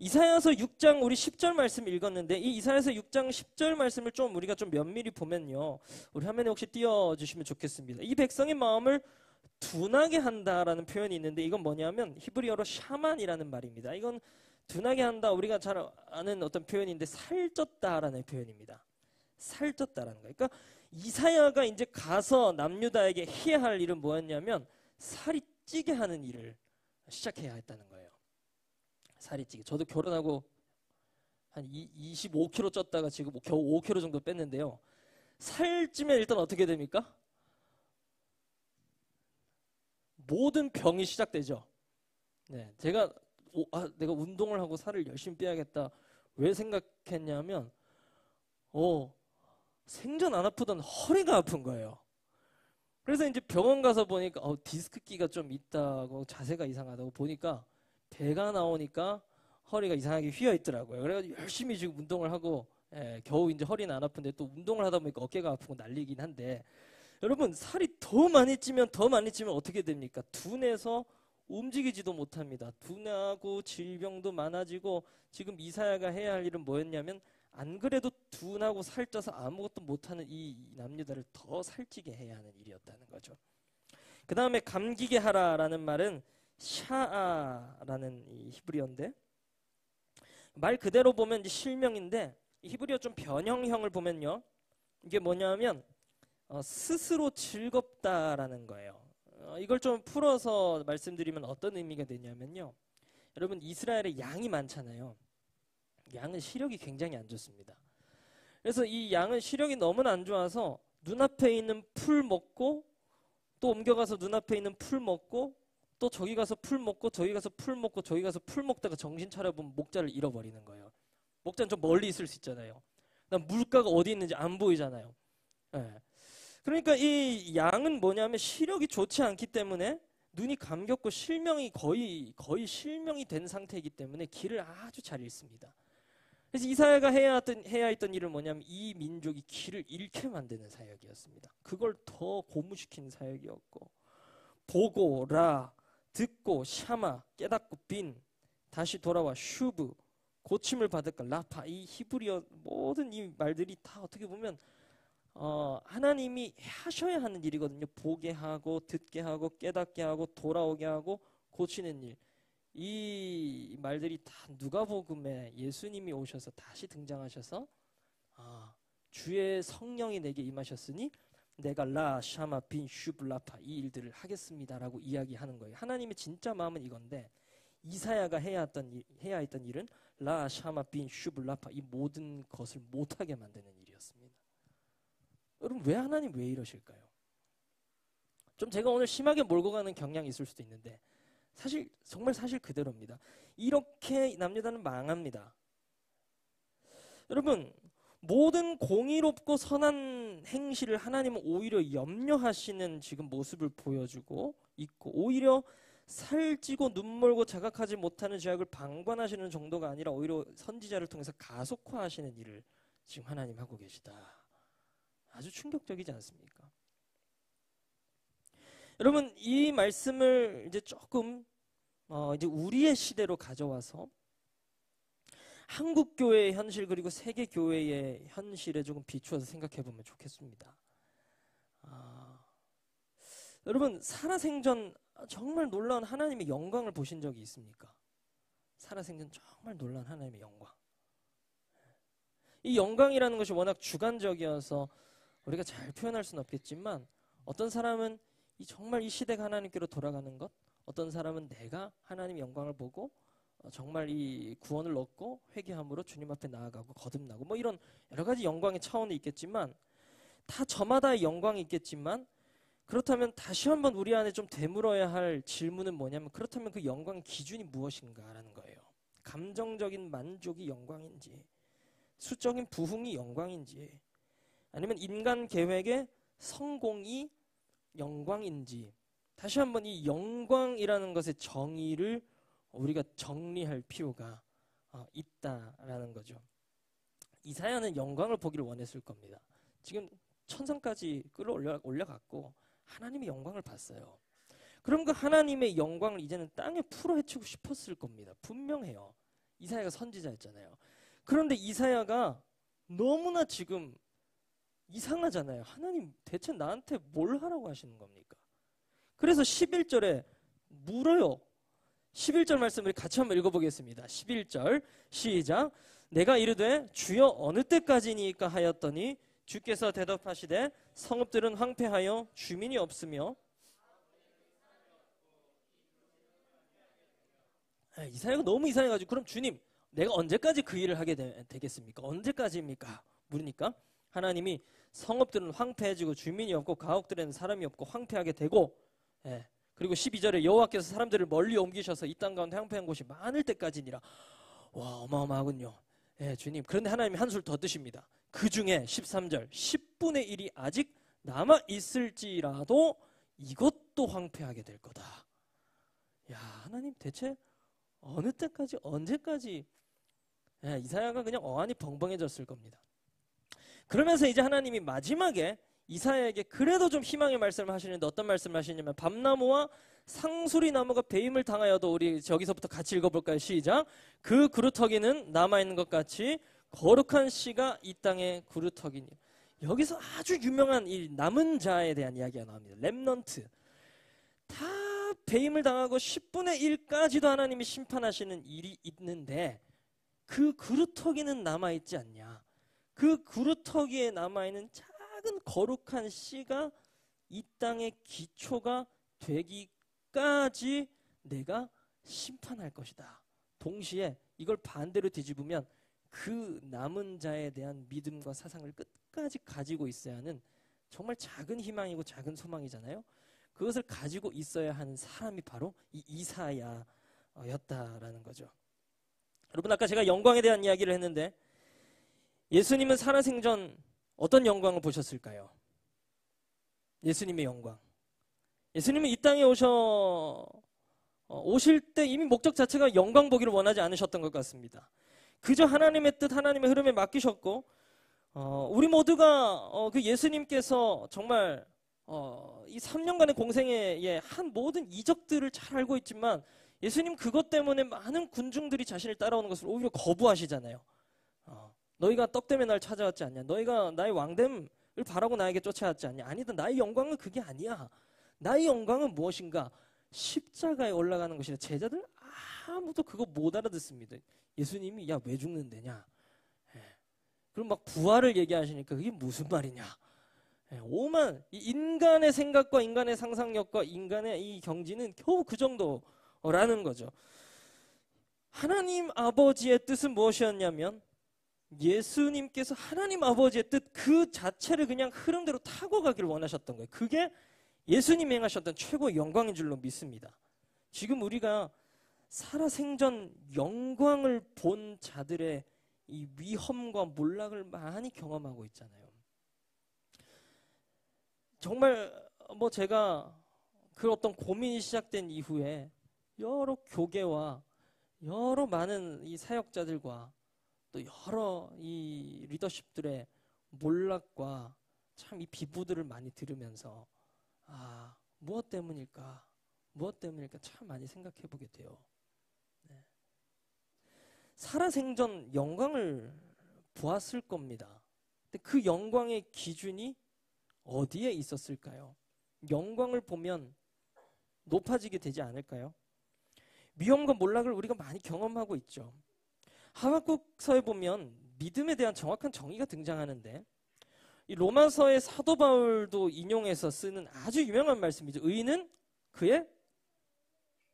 이사야서 6장 우리 10절 말씀 읽었는데 이 이사야서 6장 10절 말씀을 좀 우리가 좀 면밀히 보면요. 우리 화면에 혹시 띄워주시면 좋겠습니다. 이 백성의 마음을 둔하게 한다라는 표현이 있는데 이건 뭐냐면 히브리어로 샤만이라는 말입니다. 이건 둔하게 한다 우리가 잘 아는 어떤 표현인데 살쪘다라는 표현입니다. 살쪘다라는 거예요. 그러니까 이사야가 이제 가서 남유다에게 해야 할 일은 뭐였냐면 살이 찌게 하는 일을 시작해야 했다는 거예요. 살이 찌게. 저도 결혼하고 한 25kg 쪘다가 지금 겨우 5kg 정도 뺐는데요. 살 찌면 일단 어떻게 됩니까? 모든 병이 시작되죠. 네, 제가 내가 운동을 하고 살을 열심히 빼야겠다. 왜 생각했냐면 생전 안 아프던 허리가 아픈 거예요. 그래서 이제 병원 가서 보니까 디스크기가 좀 있다고 자세가 이상하다고 보니까 배가 나오니까 허리가 이상하게 휘어 있더라고요. 그래가지고 열심히 지금 운동을 하고 겨우 이제 허리는 안 아픈데 또 운동을 하다 보니까 어깨가 아프고 난리긴 한데 여러분 살이 더 많이 찌면 어떻게 됩니까? 둔해서 움직이지도 못합니다. 둔하고 질병도 많아지고 지금 이사야가 해야 할 일은 뭐였냐면 안 그래도 둔하고 살쪄서 아무것도 못하는 이 남유다를 더 살찌게 해야 하는 일이었다는 거죠. 그 다음에 감기게 하라라는 말은 샤아라는 이 히브리어인데 말 그대로 보면 이제 실명인데 히브리어 좀 변형형을 보면요. 이게 뭐냐면 스스로 즐겁다라는 거예요. 이걸 좀 풀어서 말씀드리면 어떤 의미가 되냐면요. 여러분 이스라엘에 양이 많잖아요. 양은 시력이 굉장히 안 좋습니다. 그래서 이 양은 시력이 너무나 안 좋아서 눈앞에 있는 풀 먹고 또 옮겨가서 눈앞에 있는 풀 먹고 또 저기 가서 풀 먹고 저기 가서 풀 먹고 저기 가서 풀 먹다가 정신 차려보면 목자를 잃어버리는 거예요. 목자는 좀 멀리 있을 수 있잖아요. 물가가 어디 있는지 안 보이잖아요. 네. 그러니까 이 양은 뭐냐면 시력이 좋지 않기 때문에 눈이 감겼고 실명이 거의 실명이 된 상태이기 때문에 길을 아주 잘 잃습니다. 그래서 이사야가 해야 했던 일은 뭐냐면 이 민족이 길을 잃게 만드는 사역이었습니다. 그걸 더 고무시킨 사역이었고 보고 라 듣고 샤마 깨닫고 빈 다시 돌아와 슈브 고침을 받을까 라파 이 히브리어 모든 이 말들이 다 어떻게 보면 하나님이 하셔야 하는 일이거든요. 보게 하고 듣게 하고 깨닫게 하고 돌아오게 하고 고치는 일. 이 말들이 다 누가복음에 예수님이 오셔서 다시 등장하셔서 주의 성령이 내게 임하셨으니 내가 라 샤마 빈 슈블라파 이 일들을 하겠습니다라고 이야기하는 거예요. 하나님의 진짜 마음은 이건데 이사야가 해야 했던 일은 라 샤마 빈 슈블라파 이 모든 것을 못하게 만드는 일이었습니다. 여러분 하나님 왜 이러실까요? 좀 제가 오늘 심하게 몰고 가는 경향이 있을 수도 있는데 정말 사실 그대로입니다. 이렇게 남유다는 망합니다. 여러분 모든 공의롭고 선한 행실을 하나님은 오히려 염려하시는 지금 모습을 보여주고 있고 오히려 살찌고 눈멀고 자각하지 못하는 죄악을 방관하시는 정도가 아니라 오히려 선지자를 통해서 가속화하시는 일을 지금 하나님 하고 계시다. 아주 충격적이지 않습니까? 여러분 이 말씀을 이제 조금 이제 우리의 시대로 가져와서 한국 교회의 현실 그리고 세계 교회의 현실에 조금 비추어서 생각해 보면 좋겠습니다. 여러분 살아생전 정말 놀라운 하나님의 영광을 보신 적이 있습니까? 살아생전 정말 놀라운 하나님의 영광. 이 영광이라는 것이 워낙 주관적이어서 우리가 잘 표현할 수는 없겠지만 어떤 사람은 정말 이 시대가 하나님께로 돌아가는 것, 어떤 사람은 내가 하나님의 영광을 보고 정말 이 구원을 얻고 회개함으로 주님 앞에 나아가고 거듭나고 뭐 이런 여러 가지 영광의 차원이 있겠지만 다 저마다의 영광이 있겠지만 그렇다면 다시 한번 우리 안에 좀 되물어야 할 질문은 뭐냐면 그렇다면 그 영광의 기준이 무엇인가라는 거예요. 감정적인 만족이 영광인지 수적인 부흥이 영광인지 아니면 인간 계획의 성공이 영광인지 다시 한번 이 영광이라는 것의 정의를 우리가 정리할 필요가 있다라는 거죠. 이사야는 영광을 보기를 원했을 겁니다. 지금 천상까지 끌어올려갔고 하나님의 영광을 봤어요. 그럼 그 하나님의 영광을 이제는 땅에 풀어헤치고 싶었을 겁니다. 분명해요. 이사야가 선지자였잖아요. 그런데 이사야가 너무나 지금 이상하잖아요. 하나님 대체 나한테 뭘 하라고 하시는 겁니까? 그래서 11절에 물어요. 11절 말씀을 같이 한번 읽어보겠습니다. 11절 시작. 내가 이르되 주여 어느 때까지니까 하였더니 주께서 대답하시되 성읍들은 황폐하여 주민이 없으며. 이사야가 너무 이상해가지고 그럼 주님 내가 언제까지 그 일을 하게 되겠습니까? 언제까지입니까? 물으니까 하나님이 성읍들은 황폐해지고 주민이 없고 가옥들에는 사람이 없고 황폐하게 되고, 그리고 12절에 여호와께서 사람들을 멀리 옮기셔서 이 땅 가운데 황폐한 곳이 많을 때까지니라. 와, 어마어마하군요. 주님. 그런데 하나님이 한술 더 드십니다. 그 중에 13절 10분의 1이 아직 남아 있을지라도 이것도 황폐하게 될 거다. 야, 하나님 대체 어느 때까지 언제까지. 이사야가 그냥 어안이 벙벙해졌을 겁니다. 그러면서 이제 하나님이 마지막에 이사야에게 그래도 좀 희망의 말씀을 하시는데 어떤 말씀을 하시냐면 밤나무와 상수리 나무가 배임을 당하여도, 우리 저기서부터 같이 읽어볼까요? 시작. 그 그루터기는 남아있는 것 같이 거룩한 씨가 이 땅의 그루터기니. 여기서 아주 유명한 이 남은 자에 대한 이야기가 나옵니다. 렘넌트. 다 배임을 당하고 10분의 1까지도 하나님이 심판하시는 일이 있는데 그 그루터기는 남아있지 않냐. 그 그루터기에 남아있는 작은 거룩한 씨가 이 땅의 기초가 되기까지 내가 심판할 것이다. 동시에 이걸 반대로 뒤집으면 그 남은 자에 대한 믿음과 사상을 끝까지 가지고 있어야 하는 정말 작은 희망이고 작은 소망이잖아요. 그것을 가지고 있어야 하는 사람이 바로 이 이사야였다라는 거죠. 여러분, 아까 제가 영광에 대한 이야기를 했는데 예수님은 살아생전 어떤 영광을 보셨을까요? 예수님의 영광. 예수님은 이 땅에 오실 때 이미 목적 자체가 영광 보기를 원하지 않으셨던 것 같습니다. 그저 하나님의 뜻, 하나님의 흐름에 맡기셨고, 우리 모두가 그 예수님께서 정말 이 3년간의 공생에 한 모든 이적들을 잘 알고 있지만 예수님 그것 때문에 많은 군중들이 자신을 따라오는 것을 오히려 거부하시잖아요. 너희가 떡 때문에 날 찾아왔지 않냐? 너희가 나의 왕됨을 바라고 나에게 쫓아왔지 않냐? 아니다. 나의 영광은 그게 아니야. 나의 영광은 무엇인가? 십자가에 올라가는 것이다. 제자들 아무도 그거 못 알아듣습니다. 예수님이 야, 왜 죽는데냐? 그럼 막 부활을 얘기하시니까 그게 무슨 말이냐? 오만 이 인간의 생각과 인간의 상상력과 인간의 이 경지는 겨우 그 정도라는 거죠. 하나님 아버지의 뜻은 무엇이었냐면 예수님께서 하나님 아버지의 뜻 그 자체를 그냥 흐름대로 타고 가기를 원하셨던 거예요. 그게 예수님이 행하셨던 최고의 영광인 줄로 믿습니다. 지금 우리가 살아생전 영광을 본 자들의 이 위험과 몰락을 많이 경험하고 있잖아요. 정말 제가 그 어떤 고민이 시작된 이후에 여러 교계와 여러 많은 이 사역자들과 또 여러 이 리더십들의 몰락과 참 이 비부들을 많이 들으면서 무엇 때문일까 참 많이 생각해 보게 돼요. 살아생전 영광을 보았을 겁니다. 근데 그 영광의 기준이 어디에 있었을까요? 영광을 보면 높아지게 되지 않을까요? 위험과 몰락을 우리가 많이 경험하고 있죠. 하박국서에 보면 믿음에 대한 정확한 정의가 등장하는데 이 로마서의 사도 바울도 인용해서 쓰는 아주 유명한 말씀이죠.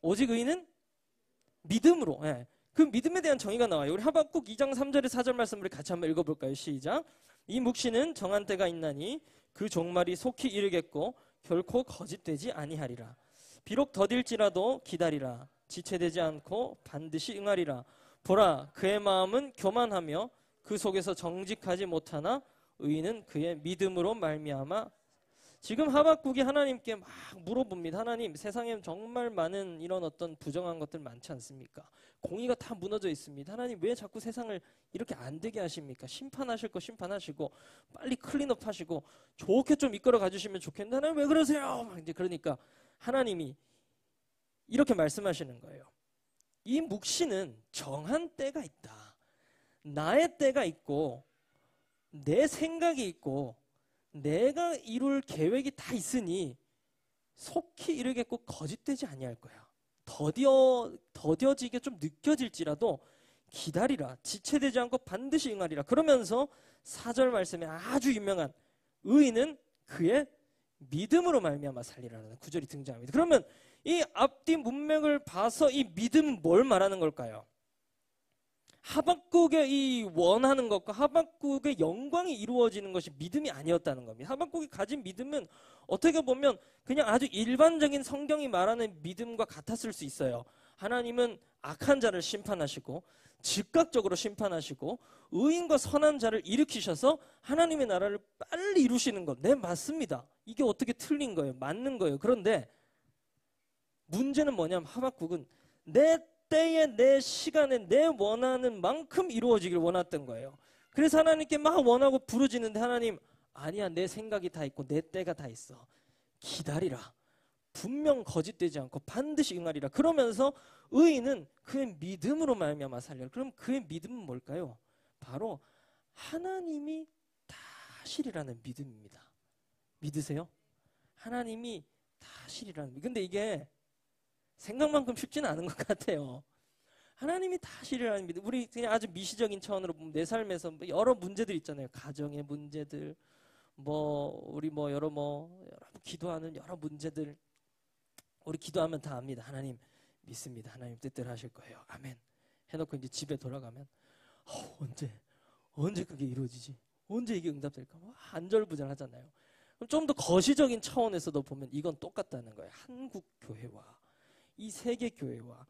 오직 의인은 믿음으로. 그 믿음에 대한 정의가 나와요. 우리 하박국 2장 3절에 4절 말씀을 같이 한번 읽어볼까요? 시작. 이 묵시는 정한 때가 있나니 그 종말이 속히 이르겠고 결코 거짓되지 아니하리라. 비록 더딜지라도 기다리라. 지체되지 않고 반드시 응하리라. 보라, 그의 마음은 교만하며 그 속에서 정직하지 못하나 의인은 그의 믿음으로 말미암아. 지금 하박국이 하나님께 막 물어봅니다. 하나님, 세상에 정말 많은 이런 어떤 부정한 것들 많지 않습니까? 공의가 다 무너져 있습니다. 하나님, 왜 자꾸 세상을 이렇게 안 되게 하십니까? 심판하실 거 심판하시고 빨리 클린업 하시고 좋게 좀 이끌어 가주시면 좋겠는데 하나님 왜 그러세요? 막 이제 그러니까 하나님이 이렇게 말씀하시는 거예요. 이 묵시는 정한 때가 있다. 나의 때가 있고 내 생각이 있고 내가 이룰 계획이 다 있으니 속히 이르겠고 거짓되지 아니할 거야. 더뎌지게 좀 느껴질지라도 기다리라. 지체되지 않고 반드시 응하리라. 그러면서 4절 말씀에 아주 유명한 의인은 그의 믿음으로 말미암아 살리라는 구절이 등장합니다. 그러면 이 앞뒤 문맥을 봐서 이 믿음은 뭘 말하는 걸까요? 하박국의 이 원하는 것과 하박국의 영광이 이루어지는 것이 믿음이 아니었다는 겁니다. 하박국이 가진 믿음은 어떻게 보면 그냥 아주 일반적인 성경이 말하는 믿음과 같았을 수 있어요. 하나님은 악한 자를 심판하시고 즉각적으로 심판하시고 의인과 선한 자를 일으키셔서 하나님의 나라를 빨리 이루시는 것. 네, 맞습니다. 이게 어떻게 틀린 거예요? 맞는 거예요. 그런데 문제는 뭐냐면 하박국은 내 때에 내 시간에 내 원하는 만큼 이루어지길 원했던 거예요. 그래서 하나님께 막 원하고 부르짖는데 하나님, 아니야, 내 생각이 다 있고 내 때가 다 있어. 기다리라. 분명 거짓되지 않고 반드시 응하리라. 그러면서 의인은 그의 믿음으로 말미암아 살려. 그럼 그의 믿음은 뭘까요? 바로 하나님이 다 하시리라는 믿음입니다. 믿으세요? 하나님이 다 하시리라는 믿음. 근데 이게 생각만큼 쉽지는 않은 것 같아요. 하나님이 다 하시리라는 믿음. 우리 그냥 아주 미시적인 차원으로 보면 내 삶에서 여러 문제들 있잖아요. 가정의 문제들, 우리 여러 기도하는 여러 문제들. 우리 기도하면 다 압니다. 하나님 믿습니다. 하나님 뜻대로 하실 거예요. 아멘. 해놓고 이제 집에 돌아가면 언제 그게 이루어지지? 언제 이게 응답될까? 안절부절하잖아요. 그럼 좀 더 거시적인 차원에서도 보면 이건 똑같다는 거예요. 한국 교회와 이 세계 교회와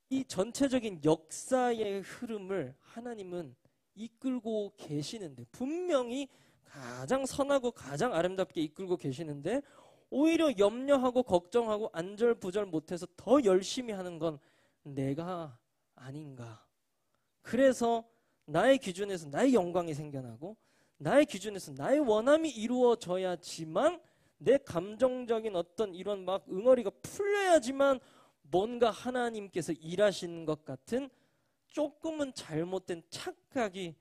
이 전체적인 역사의 흐름을 하나님은 이끌고 계시는데 분명히 가장 선하고 가장 아름답게 이끌고 계시는데 오히려 염려하고 걱정하고 안절부절 못해서 더 열심히 하는 건 내가 아닌가. 그래서 나의 기준에서 나의 영광이 생겨나고 나의 기준에서 나의 원함이 이루어져야지만 내 감정적인 어떤 이런 막 응어리가 풀려야지만 뭔가 하나님께서 일하시는 것 같은 조금은 잘못된 착각이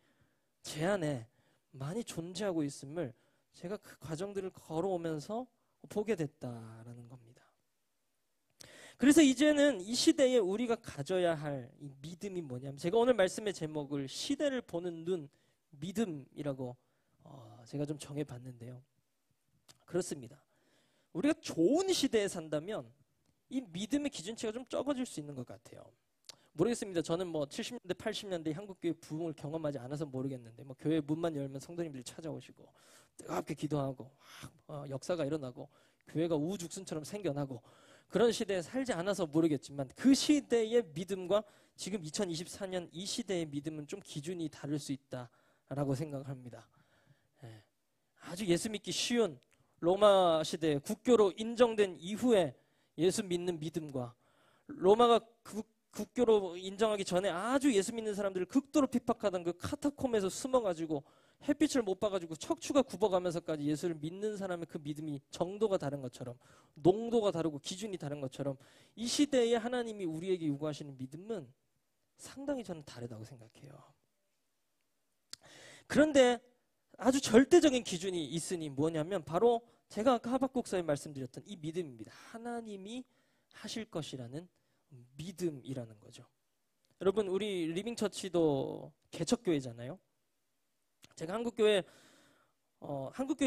제 안에 많이 존재하고 있음을 제가 그 과정들을 걸어오면서 보게 됐다라는 겁니다. 그래서 이제는 이 시대에 우리가 가져야 할 이 믿음이 뭐냐면 제가 오늘 말씀의 제목을 시대를 보는 눈 믿음이라고 제가 좀 정해봤는데요. 그렇습니다. 우리가 좋은 시대에 산다면 이 믿음의 기준치가 좀 적어질 수 있는 것 같아요. 모르겠습니다. 저는 70년대, 80년대 한국교회 부흥을 경험하지 않아서 모르겠는데 교회 문만 열면 성도님들이 찾아오시고 뜨겁게 기도하고 역사가 일어나고 교회가 우후죽순처럼 생겨나고 그런 시대에 살지 않아서 모르겠지만 그 시대의 믿음과 지금 2024년 이 시대의 믿음은 좀 기준이 다를 수 있다라고 생각합니다. 아주 예수 믿기 쉬운 로마 시대 국교로 인정된 이후에 예수 믿는 믿음과 로마가 국교로 인정하기 전에 아주 예수 믿는 사람들을 극도로 핍박하던 그 카타콤에서 숨어가지고 햇빛을 못 봐가지고 척추가 굽어가면서까지 예수를 믿는 사람의 그 믿음이 정도가 다른 것처럼 농도가 다르고 기준이 다른 것처럼 이 시대에 하나님이 우리에게 요구하시는 믿음은 상당히 저는 다르다고 생각해요. 그런데 아주 절대적인 기준이 있으니 뭐냐면 바로 제가 아까 하박국서에 말씀드렸던 이 믿음입니다. 하나님이 하실 것이라는 믿음이라는 거죠. 여러분 우리 리빙처치도 개척교회잖아요. 제가 한국교회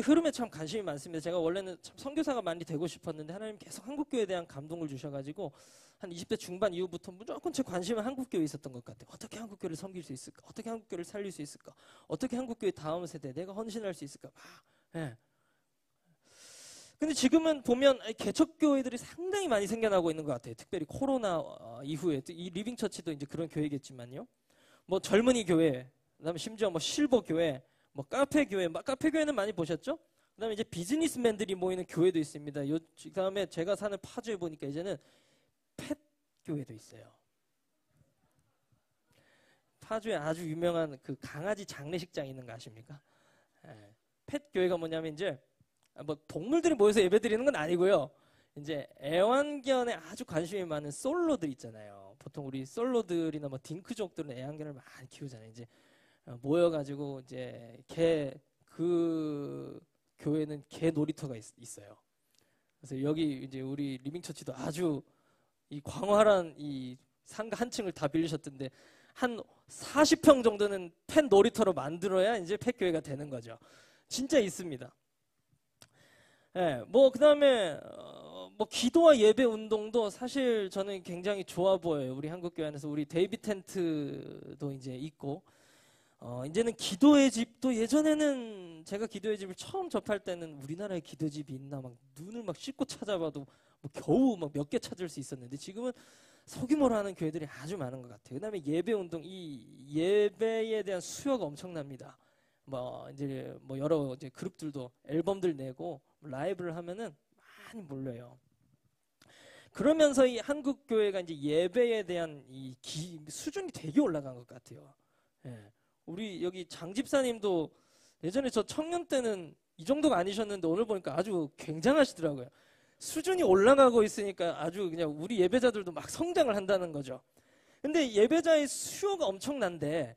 흐름에 참 관심이 많습니다. 제가 원래는 참 선교사가 많이 되고 싶었는데 하나님 계속 한국교회에 대한 감동을 주셔가지고 한 20대 중반 이후부터 무조건 제 관심은 한국교회에 있었던 것 같아요. 어떻게 한국교회를 섬길 수 있을까? 어떻게 한국교회를 살릴 수 있을까? 어떻게 한국교회 다음 세대 내가 헌신할 수 있을까? 근데 지금은 보면 개척교회들이 상당히 많이 생겨나고 있는 것 같아요. 특별히 코로나 이후에 이 리빙처치도 이제 그런 교회겠지만요. 젊은이 교회, 그다음에 심지어 실버 교회, 카페 교회, 카페 교회는 많이 보셨죠? 그다음에 이제 비즈니스맨들이 모이는 교회도 있습니다. 그다음에 제가 사는 파주에 보니까 이제는 펫 교회도 있어요. 파주에 아주 유명한 그 강아지 장례식장 있는 거 아십니까? 펫 교회가 뭐냐면 이제 동물들이 모여서 예배 드리는 건 아니고요. 이제 애완견에 아주 관심이 많은 솔로들 있잖아요. 보통 우리 솔로들이나 뭐 딩크족들은 애완견을 많이 키우잖아요. 이제 모여가지고 이제 그 교회는 개 놀이터가 있어요. 그래서 여기 이제 우리 리빙처치도 아주 이 광활한 이 상가 한 층을 다 빌리셨던데 한 40평 정도는 펫 놀이터로 만들어야 이제 펫 교회가 되는 거죠. 진짜 있습니다. 예, 뭐 그다음에 뭐 기도와 예배 운동도 사실 저는 굉장히 좋아 보여요. 우리 한국교회 안에서 우리 데이비 텐트도 이제 있고 이제는 기도의 집도 예전에는 제가 기도의 집을 처음 접할 때는 우리나라에 기도집이 있나 막 눈을 막 씻고 찾아봐도 뭐 겨우 막 몇 개 찾을 수 있었는데 지금은 소규모로 하는 교회들이 아주 많은 것 같아요. 그다음에 예배 운동, 이 예배에 대한 수요가 엄청납니다. 뭐 이제 뭐 여러 이제 그룹들도 앨범들 내고 라이브를 하면은 많이 몰려요. 그러면서 이 한국 교회가 이제 예배에 대한 이 수준이 되게 올라간 것 같아요. 예. 우리 여기 장 집사님도 예전에 저 청년 때는 이 정도가 아니셨는데 오늘 보니까 아주 굉장하시더라고요. 수준이 올라가고 있으니까 아주 그냥 우리 예배자들도 막 성장을 한다는 거죠. 근데 예배자의 수요가 엄청난데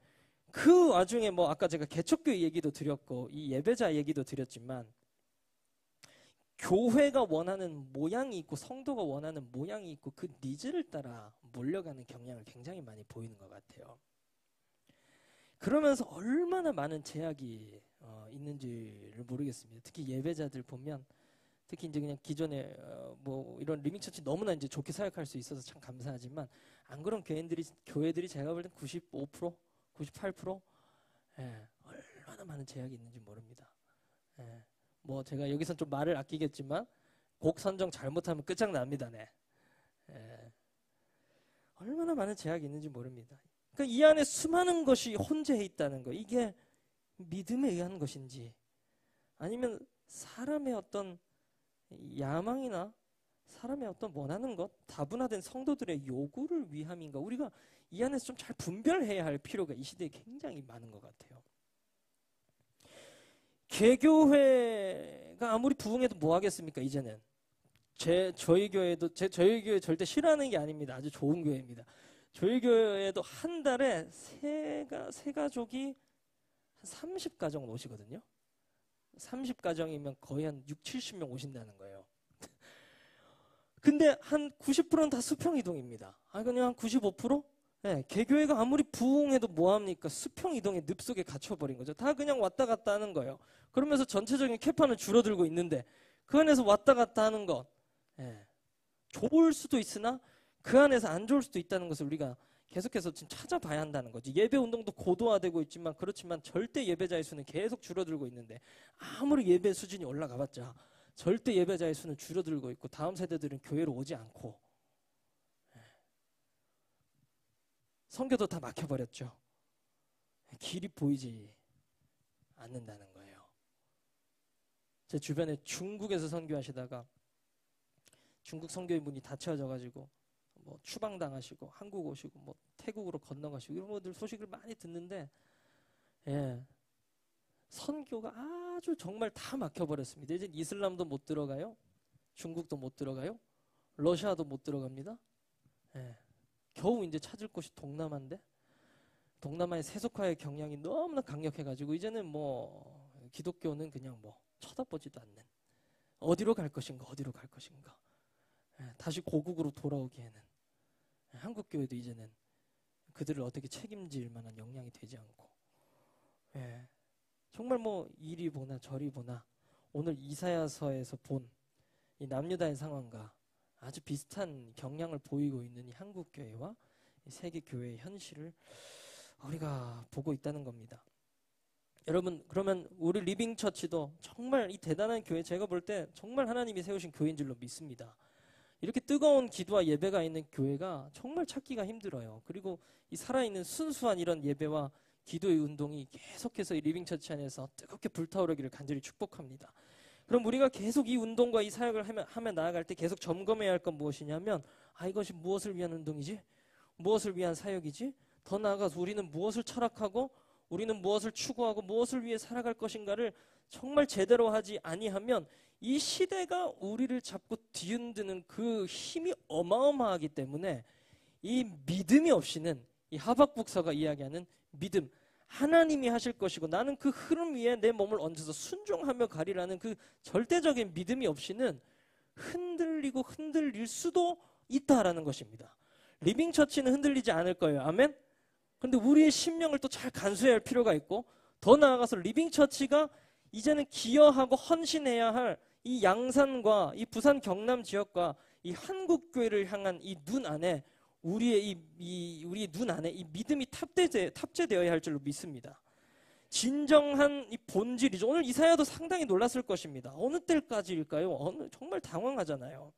그 와중에 뭐 아까 제가 개척교회 얘기도 드렸고 이 예배자 얘기도 드렸지만 교회가 원하는 모양이 있고 성도가 원하는 모양이 있고 그 니즈를 따라 몰려가는 경향을 굉장히 많이 보이는 것 같아요. 그러면서 얼마나 많은 제약이 있는지를 모르겠습니다. 특히 예배자들 보면 특히 이제 그냥 기존에 뭐 이런 리빙처치 너무나 이제 좋게 사역할 수 있어서 참 감사하지만 안 그런 교회들이 제가 볼 땐 95%, 98% 예, 얼마나 많은 제약이 있는지 모릅니다. 예, 뭐 제가 여기선 좀 말을 아끼겠지만 곡 선정 잘못하면 끝장납니다. 네. 예, 얼마나 많은 제약이 있는지 모릅니다. 그러니까 이 안에 수많은 것이 혼재해 있다는 거 이게 믿음에 의한 것인지 아니면 사람의 어떤 야망이나 사람의 어떤 원하는 것, 다분화된 성도들의 요구를 위함인가 우리가 이 안에서 좀 잘 분별해야 할 필요가 이 시대에 굉장히 많은 것 같아요. 개교회가 아무리 부흥해도 뭐 하겠습니까 이제는. 저희 교회 절대 싫어하는 게 아닙니다. 아주 좋은 교회입니다. 저희 교회에도 한 달에 세 가족이 한 30가정 오시거든요. 30가정이면 거의 한 6, 70명 오신다는 거예요. 근데 한 90%는 다 수평이동입니다. 그냥 한 95%? 네, 개교회가 아무리 부흥해도 뭐합니까? 수평이동의 늪 속에 갇혀버린 거죠. 다 그냥 왔다 갔다 하는 거예요. 그러면서 전체적인 캐파는 줄어들고 있는데 그 안에서 왔다 갔다 하는 것 좋을 수도 있으나 그 안에서 안 좋을 수도 있다는 것을 우리가 계속해서 지금 찾아봐야 한다는 거지. 예배 운동도 고도화되고 있지만 그렇지만 절대 예배자의 수는 계속 줄어들고 있는데 아무리 예배 수준이 올라가봤자 절대 예배자의 수는 줄어들고 있고 다음 세대들은 교회로 오지 않고 선교도 다 막혀버렸죠. 길이 보이지 않는다는 거예요. 제 주변에 중국에서 선교하시다가 중국 선교의 문이 닫혀져가지고 뭐 추방당하시고 한국 오시고 뭐 태국으로 건너가시고 이런 분들 소식을 많이 듣는데 선교가 아주 정말 다 막혀버렸습니다. 이제 이슬람도 못 들어가요. 중국도 못 들어가요. 러시아도 못 들어갑니다. 겨우 이제 찾을 곳이 동남아인데 동남아의 세속화의 경향이 너무나 강력해가지고 이제는 뭐 기독교는 그냥 뭐 쳐다보지도 않는 어디로 갈 것인가 다시 고국으로 돌아오기에는 한국교회도 이제는 그들을 어떻게 책임질 만한 역량이 되지 않고 정말 뭐 이리 보나 저리 보나 오늘 이사야서에서 본 이 남유다의 상황과 아주 비슷한 경향을 보이고 있는 이 한국교회와 이 세계교회의 현실을 우리가 보고 있다는 겁니다. 여러분 그러면 우리 리빙처치도 정말 이 대단한 교회 제가 볼 때 정말 하나님이 세우신 교회인 줄로 믿습니다. 이렇게 뜨거운 기도와 예배가 있는 교회가 정말 찾기가 힘들어요. 그리고 이 살아있는 순수한 이런 예배와 기도의 운동이 계속해서 이 리빙처치 안에서 뜨겁게 불타오르기를 간절히 축복합니다. 그럼 우리가 계속 이 운동과 이 사역을 하며 나아갈 때 계속 점검해야 할 건 무엇이냐면 이것이 무엇을 위한 운동이지? 무엇을 위한 사역이지? 더 나아가서 우리는 무엇을 철학하고 우리는 무엇을 추구하고 무엇을 위해 살아갈 것인가를 정말 제대로 하지 아니하면 이 시대가 우리를 잡고 뒤흔드는 그 힘이 어마어마하기 때문에 이 믿음이 없이는 이 하박국서가 이야기하는 믿음, 하나님이 하실 것이고 나는 그 흐름 위에 내 몸을 얹어서 순종하며 가리라는 그 절대적인 믿음이 없이는 흔들리고 흔들릴 수도 있다라는 것입니다. 리빙 처치는 흔들리지 않을 거예요. 아멘? 근데 우리의 심령을 또 잘 간수해야 할 필요가 있고, 더 나아가서 리빙 처치가 이제는 기여하고 헌신해야 할 이 양산과 이 부산 경남 지역과 이 한국교회를 향한 이 눈 안에 우리의 우리의 눈 안에 이 믿음이 탑재되어야 할 줄로 믿습니다. 진정한 이 본질이죠. 오늘 이사야도 상당히 놀랐을 것입니다. 어느 때까지일까요? 정말 당황하잖아요.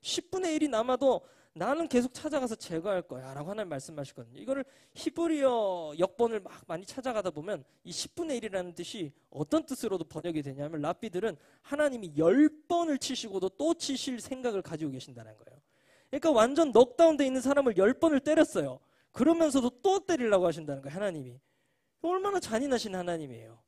10분의 1이 남아도 나는 계속 찾아가서 제거할 거야 라고 하나님 말씀하시거든요. 이거를 히브리어 역본을 막 많이 찾아가다 보면 이 10분의 1이라는 뜻이 어떤 뜻으로도 번역이 되냐면, 랍비들은 하나님이 10번을 치시고도 또 치실 생각을 가지고 계신다는 거예요. 그러니까 완전 넉다운돼 있는 사람을 10번을 때렸어요. 그러면서도 또 때리려고 하신다는 거예요. 하나님이 얼마나 잔인하신 하나님이에요.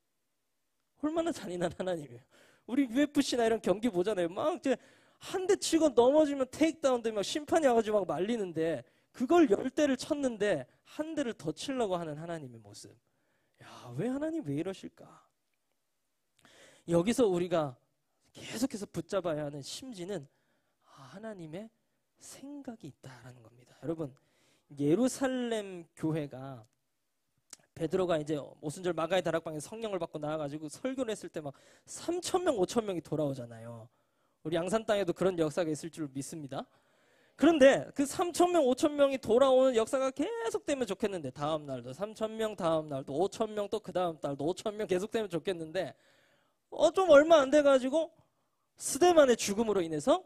얼마나 잔인한 하나님이에요. 우리 UFC나 이런 경기 보잖아요. 막 이제 한 대 치고 넘어지면 테이크다운 되면 심판이 와가지고 막 말리는데, 그걸 10대를 쳤는데 한 대를 더 치려고 하는 하나님의 모습. 야, 왜 하나님 왜 이러실까? 여기서 우리가 계속해서 붙잡아야 하는 심지는 하나님의 생각이 있다라는 겁니다. 여러분, 예루살렘 교회가 베드로가 이제 오순절 마가의 다락방에 성령을 받고 나와가지고 설교를 했을 때 막 3,000명, 5,000명이 돌아오잖아요. 우리 양산 땅에도 그런 역사가 있을 줄 믿습니다. 그런데 그 3,000명, 5,000명이 돌아오는 역사가 계속되면 좋겠는데, 다음 날도 3,000명, 다음 날도 5,000명, 또 그 다음 달도 5,000명 계속되면 좋겠는데, 좀 얼마 안 돼가지고 스데반의 죽음으로 인해서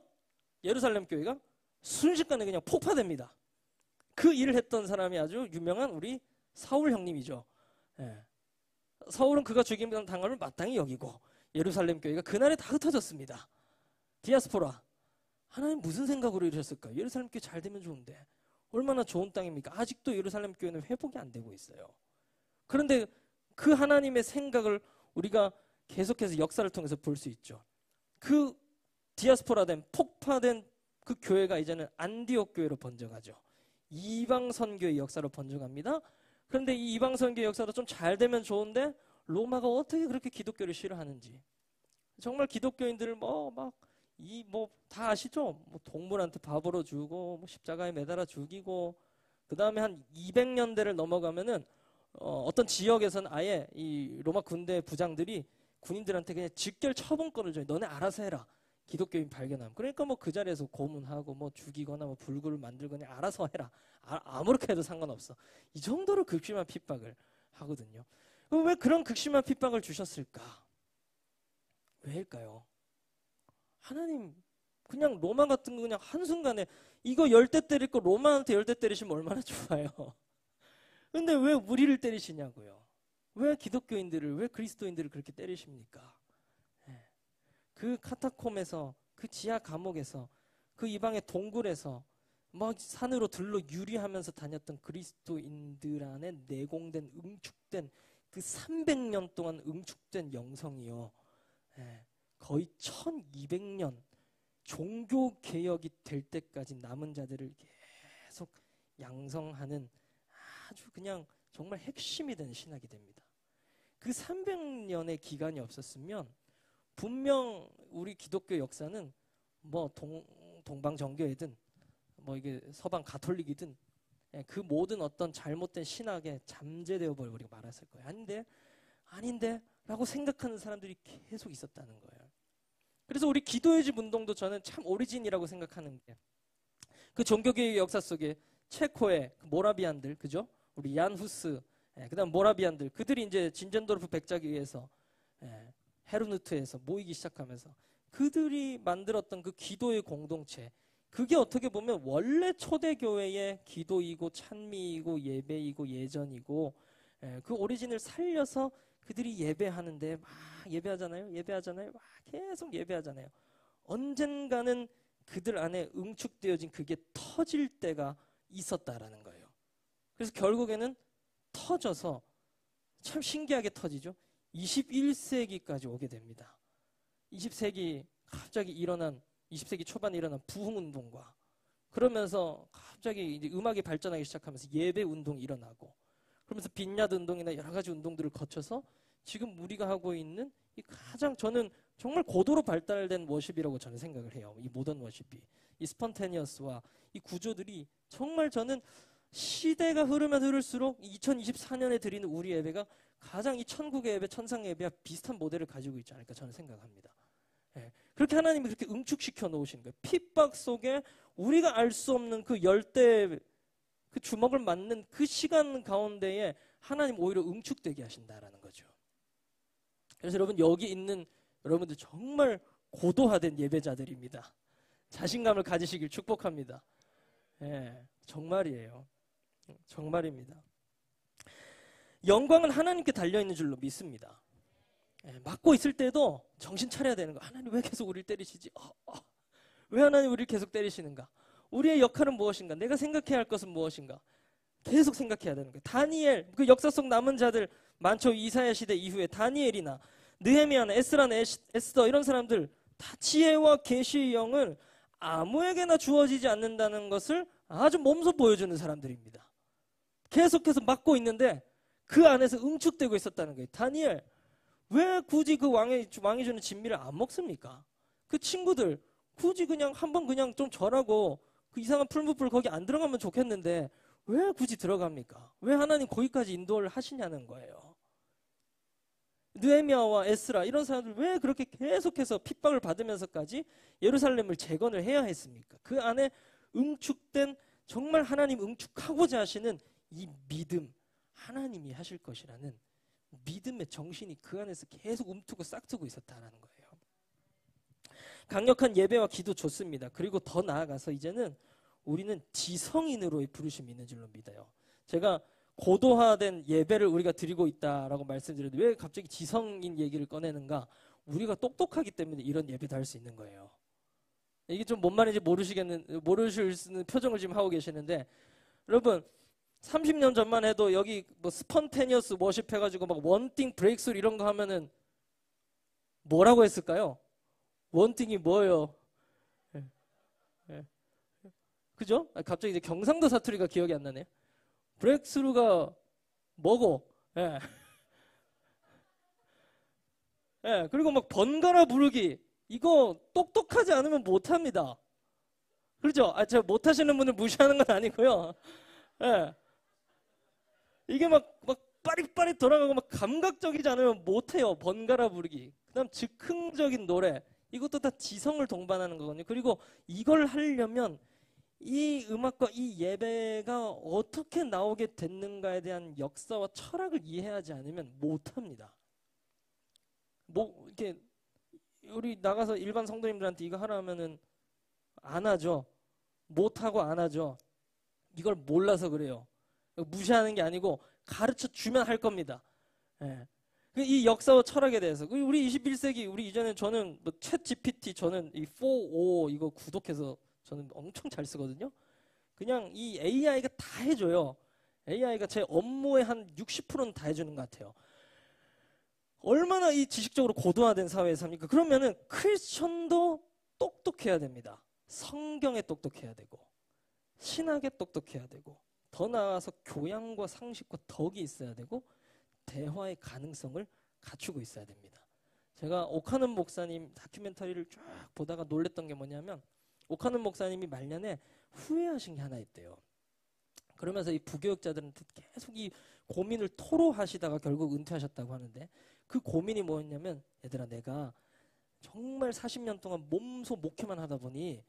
예루살렘 교회가 순식간에 그냥 폭파됩니다. 그 일을 했던 사람이 아주 유명한 우리 사울 형님이죠. 예. 사울은 그가 죽임을 당함을 마땅히 여기고 예루살렘 교회가 그날에 다 흩어졌습니다. 디아스포라. 하나님 무슨 생각으로 이러셨을까? 예루살렘 교회 잘 되면 좋은데 얼마나 좋은 땅입니까? 아직도 예루살렘 교회는 회복이 안 되고 있어요. 그런데 그 하나님의 생각을 우리가 계속해서 역사를 통해서 볼 수 있죠. 그 디아스포라된 폭파된 그 교회가 이제는 안디옥 교회로 번져가죠. 이방 선교의 역사로 번져갑니다. 그런데 이 이방 선교의 역사도 좀 잘 되면 좋은데 로마가 어떻게 그렇게 기독교를 싫어하는지, 정말 기독교인들을 다 아시죠? 동물한테 밥으로 주고 십자가에 매달아 죽이고, 그 다음에 한 200년대를 넘어가면은 어떤 지역에서는 아예 이 로마 군대 부장들이 군인들한테 그냥 직결 처분권을 줘요. 너네 알아서 해라. 기독교인 발견하면. 그러니까 그 자리에서 고문하고 죽이거나 불굴을 만들거나 알아서 해라. 아무렇게 해도 상관없어. 이 정도로 극심한 핍박을 하거든요. 왜 그런 극심한 핍박을 주셨을까? 왜일까요? 하나님 그냥 로마 같은 거 그냥 한순간에 이거 10대 때릴 거 로마한테 10대 때리시면 얼마나 좋아요. 근데 왜 우리를 때리시냐고요. 왜 기독교인들을, 왜 그리스도인들을 그렇게 때리십니까? 그 카타콤에서, 그 지하 감옥에서, 그 이방의 동굴에서 산으로 들로 유리하면서 다녔던 그리스도인들 안에 내공된, 응축된 그 300년 동안 응축된 영성이요. 거의 1200년 종교 개혁이 될 때까지 남은 자들을 계속 양성하는 아주 그냥 정말 핵심이 되는 신학이 됩니다. 그 300년의 기간이 없었으면 분명 우리 기독교 역사는 동방 정교회든 이게 서방 가톨릭이든 그 모든 어떤 잘못된 신학에 잠재되어 버리고 말았을 거예요. 아닌데 라고 생각하는 사람들이 계속 있었다는 거예요. 그래서 우리 기도의 집 운동도 저는 참 오리진이라고 생각하는 게, 그 종교개혁의 역사 속에 체코의 그 모라비안들, 그죠? 우리 얀 후스, 그다음 모라비안들, 그들이 이제 진젠도르프 백작위에서 헤르누트에서 모이기 시작하면서 그들이 만들었던 그 기도의 공동체, 그게 어떻게 보면 원래 초대교회의 기도이고 찬미이고 예배이고 예전이고, 그 오리진을 살려서 그들이 예배하는데 막 예배하잖아요. 막 계속 예배하잖아요. 언젠가는 그들 안에 응축되어진 그게 터질 때가 있었다라는 거예요. 그래서 결국에는 터져서 참 신기하게 터지죠. 21세기까지 오게 됩니다. 20세기 갑자기 일어난 20세기 초반에 일어난 부흥운동과 그러면서 갑자기 이제 음악이 발전하기 시작하면서 예배 운동이 일어나고, 그러면서 빈야드 운동이나 여러 가지 운동들을 거쳐서 지금 우리가 하고 있는 이 가장 저는 정말 고도로 발달된 워십이라고 저는 생각을 해요. 이 모던 워십이. 이 스폰테니어스와 이 구조들이 정말 저는 시대가 흐르면 흐를수록 2024년에 드리는 우리 예배가 가장 이 천국의 예배, 천상의 예배와 비슷한 모델을 가지고 있지 않을까 저는 생각합니다. 예. 그렇게 하나님이 그렇게 응축시켜 놓으신 거예요. 핍박 속에 우리가 알 수 없는 그 열대 그 주먹을 맞는 그 시간 가운데에 하나님 오히려 응축되게 하신다라는 거죠. 그래서 여러분, 여기 있는 여러분들 정말 고도화된 예배자들입니다. 자신감을 가지시길 축복합니다. 예, 정말이에요. 정말입니다. 영광은 하나님께 달려있는 줄로 믿습니다. 예, 맞고 있을 때도 정신 차려야 되는 거. 하나님 왜 계속 우리를 때리시지? 왜 하나님 우리를 계속 때리시는가? 우리의 역할은 무엇인가? 내가 생각해야 할 것은 무엇인가? 계속 생각해야 되는 거예요. 다니엘, 그 역사 속 남은 자들 많죠. 이사야 시대 이후에 다니엘이나 느헤미야나 에스라나 에스더 이런 사람들 다 지혜와 계시의 영을 아무에게나 주어지지 않는다는 것을 아주 몸소 보여주는 사람들입니다. 계속해서 막고 있는데 그 안에서 응축되고 있었다는 거예요. 다니엘, 왜 굳이 그 왕이 주는 진미를 안 먹습니까? 그 친구들 굳이 그냥 한번 그냥 좀 절하고 그 이상한 풀무불 거기 안 들어가면 좋겠는데 왜 굳이 들어갑니까? 왜 하나님 거기까지 인도를 하시냐는 거예요. 느헤미야와 에스라 이런 사람들 왜 그렇게 계속해서 핍박을 받으면서까지 예루살렘을 재건을 해야 했습니까? 그 안에 응축된 정말 하나님 응축하고자 하시는 이 믿음, 하나님이 하실 것이라는 믿음의 정신이 그 안에서 계속 움트고 싹트고 있었다는 거예요. 강력한 예배와 기도 좋습니다. 그리고 더 나아가서 이제는 우리는 지성인으로의 부르심이 있는 줄로 믿어요. 제가 고도화된 예배를 우리가 드리고 있다라고 말씀드렸는데 왜 갑자기 지성인 얘기를 꺼내는가? 우리가 똑똑하기 때문에 이런 예배도 할 수 있는 거예요. 이게 좀 뭔 말인지 모르실 수 있는 표정을 지금 하고 계시는데, 여러분 30년 전만 해도 여기 뭐 스폰테니어스 워십 해가지고 막 원띵 브레이크스루 이런 거 하면은 뭐라고 했을까요? 원띵이 뭐예요? 예. 예. 그죠? 갑자기 이제 경상도 사투리가 기억이 안 나네요. 브레이크스루가 뭐고? 예. 예. 그리고 막 번갈아 부르기. 이거 똑똑하지 않으면 못합니다. 그렇죠? 제가 못하시는 분을 무시하는 건 아니고요. 예. 이게 막 빠릿빠릿 돌아가고 막 감각적이지 않으면 못해요. 번갈아 부르기. 그 다음 즉흥적인 노래. 이것도 다 지성을 동반하는 거거든요. 그리고 이걸 하려면 이 음악과 이 예배가 어떻게 나오게 됐는가에 대한 역사와 철학을 이해하지 않으면 못합니다. 뭐 이렇게 우리 나가서 일반 성도님들한테 이거 하라 하면은 안 하죠. 못하고 안 하죠. 이걸 몰라서 그래요. 무시하는 게 아니고 가르쳐 주면 할 겁니다. 예. 이 역사와 철학에 대해서 우리 21세기 우리 이전에 저는 뭐 챗 GPT 저는 이 4.5 이거 구독해서 저는 엄청 잘 쓰거든요. 그냥 이 AI가 다 해줘요. AI가 제 업무의 한 60%는 다 해주는 것 같아요. 얼마나 이 지식적으로 고도화된 사회에 삽니까? 그러면은 크리스천도 똑똑해야 됩니다. 성경에 똑똑해야 되고 신학에 똑똑해야 되고 더 나아가서 교양과 상식과 덕이 있어야 되고 대화의 가능성을 갖추고 있어야 됩니다. 제가 오카는 목사님 다큐멘터리를 쫙 보다가 놀랬던 게 뭐냐면 오카는 목사님이 말년에 후회하신 게 하나 있대요. 그러면서 이 부교육자들한테 계속 이 고민을 토로하시다가 결국 은퇴하셨다고 하는데 그 고민이 뭐였냐면 얘들아 내가 정말 40년 동안 몸소 목회만 하다 보니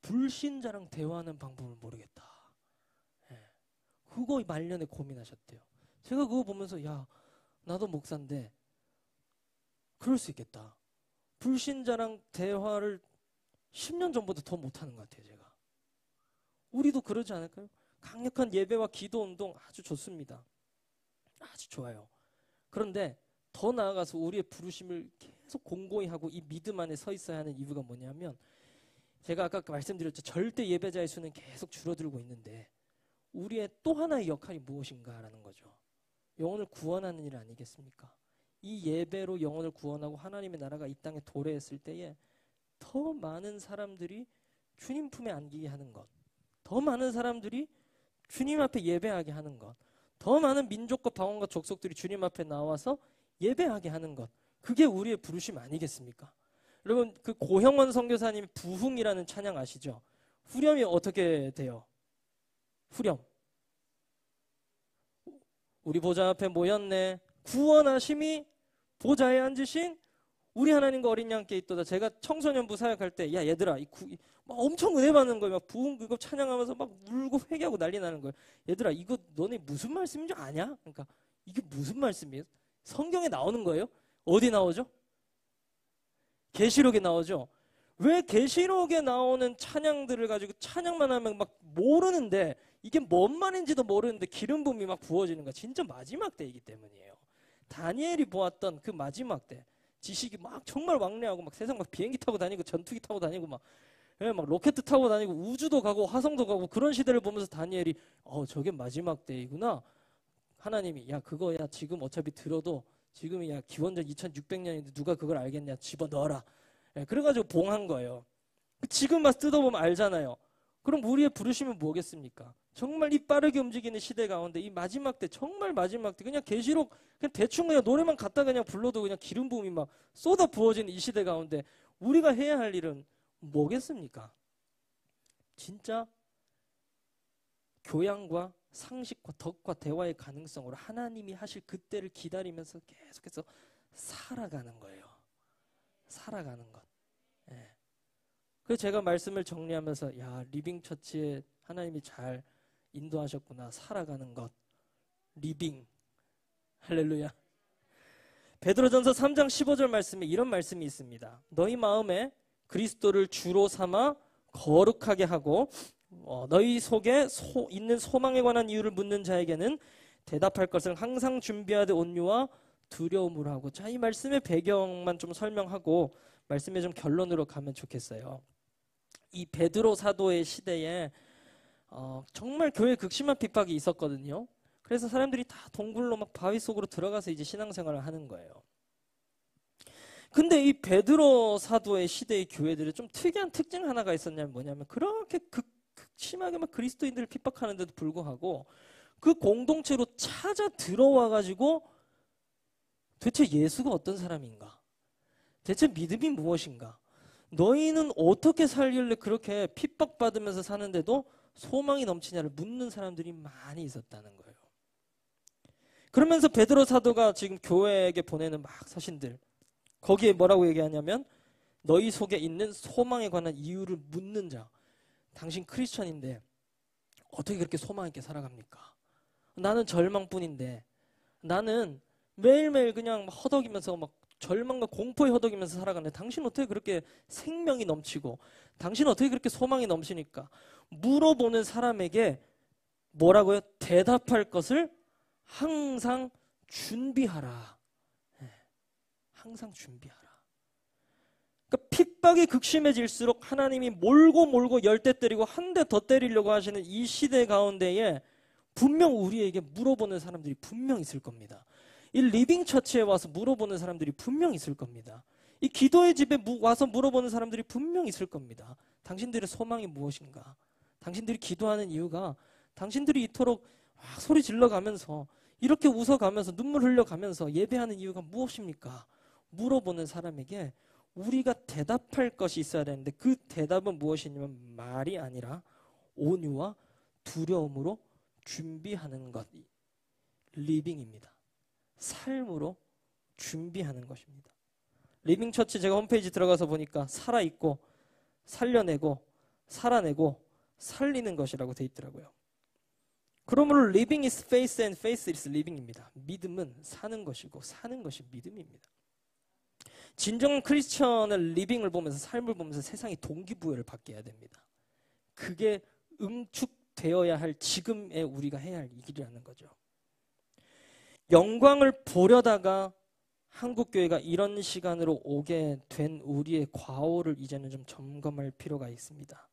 불신자랑 대화하는 방법을 모르겠다. 예. 그거 말년에 고민하셨대요. 제가 그거 보면서 야 나도 목사인데 그럴 수 있겠다. 불신자랑 대화를 10년 전보다 더 못하는 것 같아요. 제가. 우리도 그러지 않을까요? 강력한 예배와 기도 운동 아주 좋습니다. 아주 좋아요. 그런데 더 나아가서 우리의 부르심을 계속 공고히 하고 이 믿음 안에 서 있어야 하는 이유가 뭐냐면 제가 아까 말씀드렸죠. 절대 예배자의 수는 계속 줄어들고 있는데 우리의 또 하나의 역할이 무엇인가라는 거죠. 영혼을 구원하는 일 아니겠습니까? 이 예배로 영혼을 구원하고 하나님의 나라가 이 땅에 도래했을 때에 더 많은 사람들이 주님 품에 안기게 하는 것. 더 많은 사람들이 주님 앞에 예배하게 하는 것, 더 많은 민족과 방언과 족속들이 주님 앞에 나와서 예배하게 하는 것, 그게 우리의 부르심 아니겠습니까? 여러분, 그 고형원 선교사님의 부흥이라는 찬양 아시죠? 후렴이 어떻게 돼요? 후렴. 우리 보좌 앞에 모였네. 구원하심이 보좌에 앉으신 우리 하나님과 어린 양께 있도다. 제가 청소년부 사역할 때, 야 얘들아, 막 엄청 은혜 받는 거예요. 막 부흥 그거 찬양하면서 막 울고 회개하고 난리 나는 거예요. 얘들아, 이거 너네 무슨 말씀인 줄 아냐? 그러니까 이게 무슨 말씀이에요? 성경에 나오는 거예요? 어디 나오죠? 계시록에 나오죠. 왜 계시록에 나오는 찬양들을 가지고 찬양만 하면 막 모르는데, 이게 뭔 말인지도 모르는데 기름 부음이 막 부어지는 거야. 진짜 마지막 때이기 때문이에요. 다니엘이 보았던 그 마지막 때, 지식이 막 정말 왕래하고 막 세상 막 비행기 타고 다니고 전투기 타고 다니고 막, 예, 막 로켓 타고 다니고 우주도 가고 화성도 가고 그런 시대를 보면서 다니엘이 저게 마지막 때이구나. 하나님이 야 그거 야 지금 어차피 들어도 지금이 야 기원전 2600년인데 누가 그걸 알겠냐, 집어넣어라. 예, 그래가지고 봉한 거예요. 지금 막 뜯어보면 알잖아요. 그럼 우리의 부르심은 뭐겠습니까? 정말 이 빠르게 움직이는 시대 가운데 이 마지막 때, 정말 마지막 때, 그냥 계시록 그냥 대충 그냥 노래만 갖다 그냥 불러도 그냥 기름 부음이 막 쏟아 부어지는 이 시대 가운데 우리가 해야 할 일은 뭐겠습니까? 진짜 교양과 상식과 덕과 대화의 가능성으로 하나님이 하실 그때를 기다리면서 계속해서 살아가는 거예요. 살아가는 것. 예. 그래서 제가 말씀을 정리하면서 야, 리빙처치에 하나님이 잘 인도하셨구나. 살아가는 것. 리빙. 할렐루야. 베드로전서 3장 15절 말씀에 이런 말씀이 있습니다. 너희 마음에 그리스도를 주로 삼아 거룩하게 하고 너희 속에 있는 소망에 관한 이유를 묻는 자에게는 대답할 것을 항상 준비하되 온유와 두려움으로 하고. 자, 이 말씀의 배경만 좀 설명하고 말씀의 좀 결론으로 가면 좋겠어요. 이 베드로 사도의 시대에 정말 교회 극심한 핍박이 있었거든요. 그래서 사람들이 다 동굴로 막 바위 속으로 들어가서 이제 신앙생활을 하는 거예요. 근데 이 베드로 사도의 시대의 교회들이 좀 특이한 특징 하나가 있었냐면 뭐냐면, 그렇게 극심하게 막 그리스도인들을 핍박하는데도 불구하고 그 공동체로 찾아 들어와 가지고 대체 예수가 어떤 사람인가? 대체 믿음이 무엇인가? 너희는 어떻게 살길래 그렇게 핍박받으면서 사는데도 소망이 넘치냐를 묻는 사람들이 많이 있었다는 거예요. 그러면서 베드로 사도가 지금 교회에게 보내는 막 서신들, 거기에 뭐라고 얘기하냐면 너희 속에 있는 소망에 관한 이유를 묻는 자. 당신 크리스천인데 어떻게 그렇게 소망 있게 살아갑니까? 나는 절망뿐인데, 나는 매일매일 그냥 허덕이면서 막 절망과 공포에 허덕이면서 살아가는데 당신 어떻게 그렇게 생명이 넘치고, 당신 어떻게 그렇게 소망이 넘치니까? 물어보는 사람에게 뭐라고요? 대답할 것을 항상 준비하라. 항상 준비하라. 그러니까 핍박이 극심해질수록 하나님이 몰고 열대 때리고 한 대 더 때리려고 하시는 이 시대 가운데에 분명 우리에게 물어보는 사람들이 분명 있을 겁니다. 이 리빙 처치에 와서 물어보는 사람들이 분명 있을 겁니다. 이 기도의 집에 와서 물어보는 사람들이 분명 있을 겁니다. 당신들의 소망이 무엇인가? 당신들이 기도하는 이유가, 당신들이 이토록 소리 질러가면서 이렇게 웃어가면서 눈물 흘려가면서 예배하는 이유가 무엇입니까? 물어보는 사람에게 우리가 대답할 것이 있어야 되는데, 그 대답은 무엇이냐면 말이 아니라 온유와 두려움으로 준비하는 것. 리빙입니다. 삶으로 준비하는 것입니다. 리빙 처치 제가 홈페이지 들어가서 보니까 살아있고 살려내고 살아내고 살리는 것이라고 돼 있더라고요. 그러므로 living is faith and faith is living입니다. 믿음은 사는 것이고 사는 것이 믿음입니다. 진정한 크리스천은 리빙을 보면서, 삶을 보면서 세상이 동기부여를 받게 해야 됩니다. 그게 응축되어야 할 지금의 우리가 해야 할 이 길이라는 거죠. 영광을 보려다가 한국교회가 이런 시간으로 오게 된 우리의 과오를 이제는 좀 점검할 필요가 있습니다.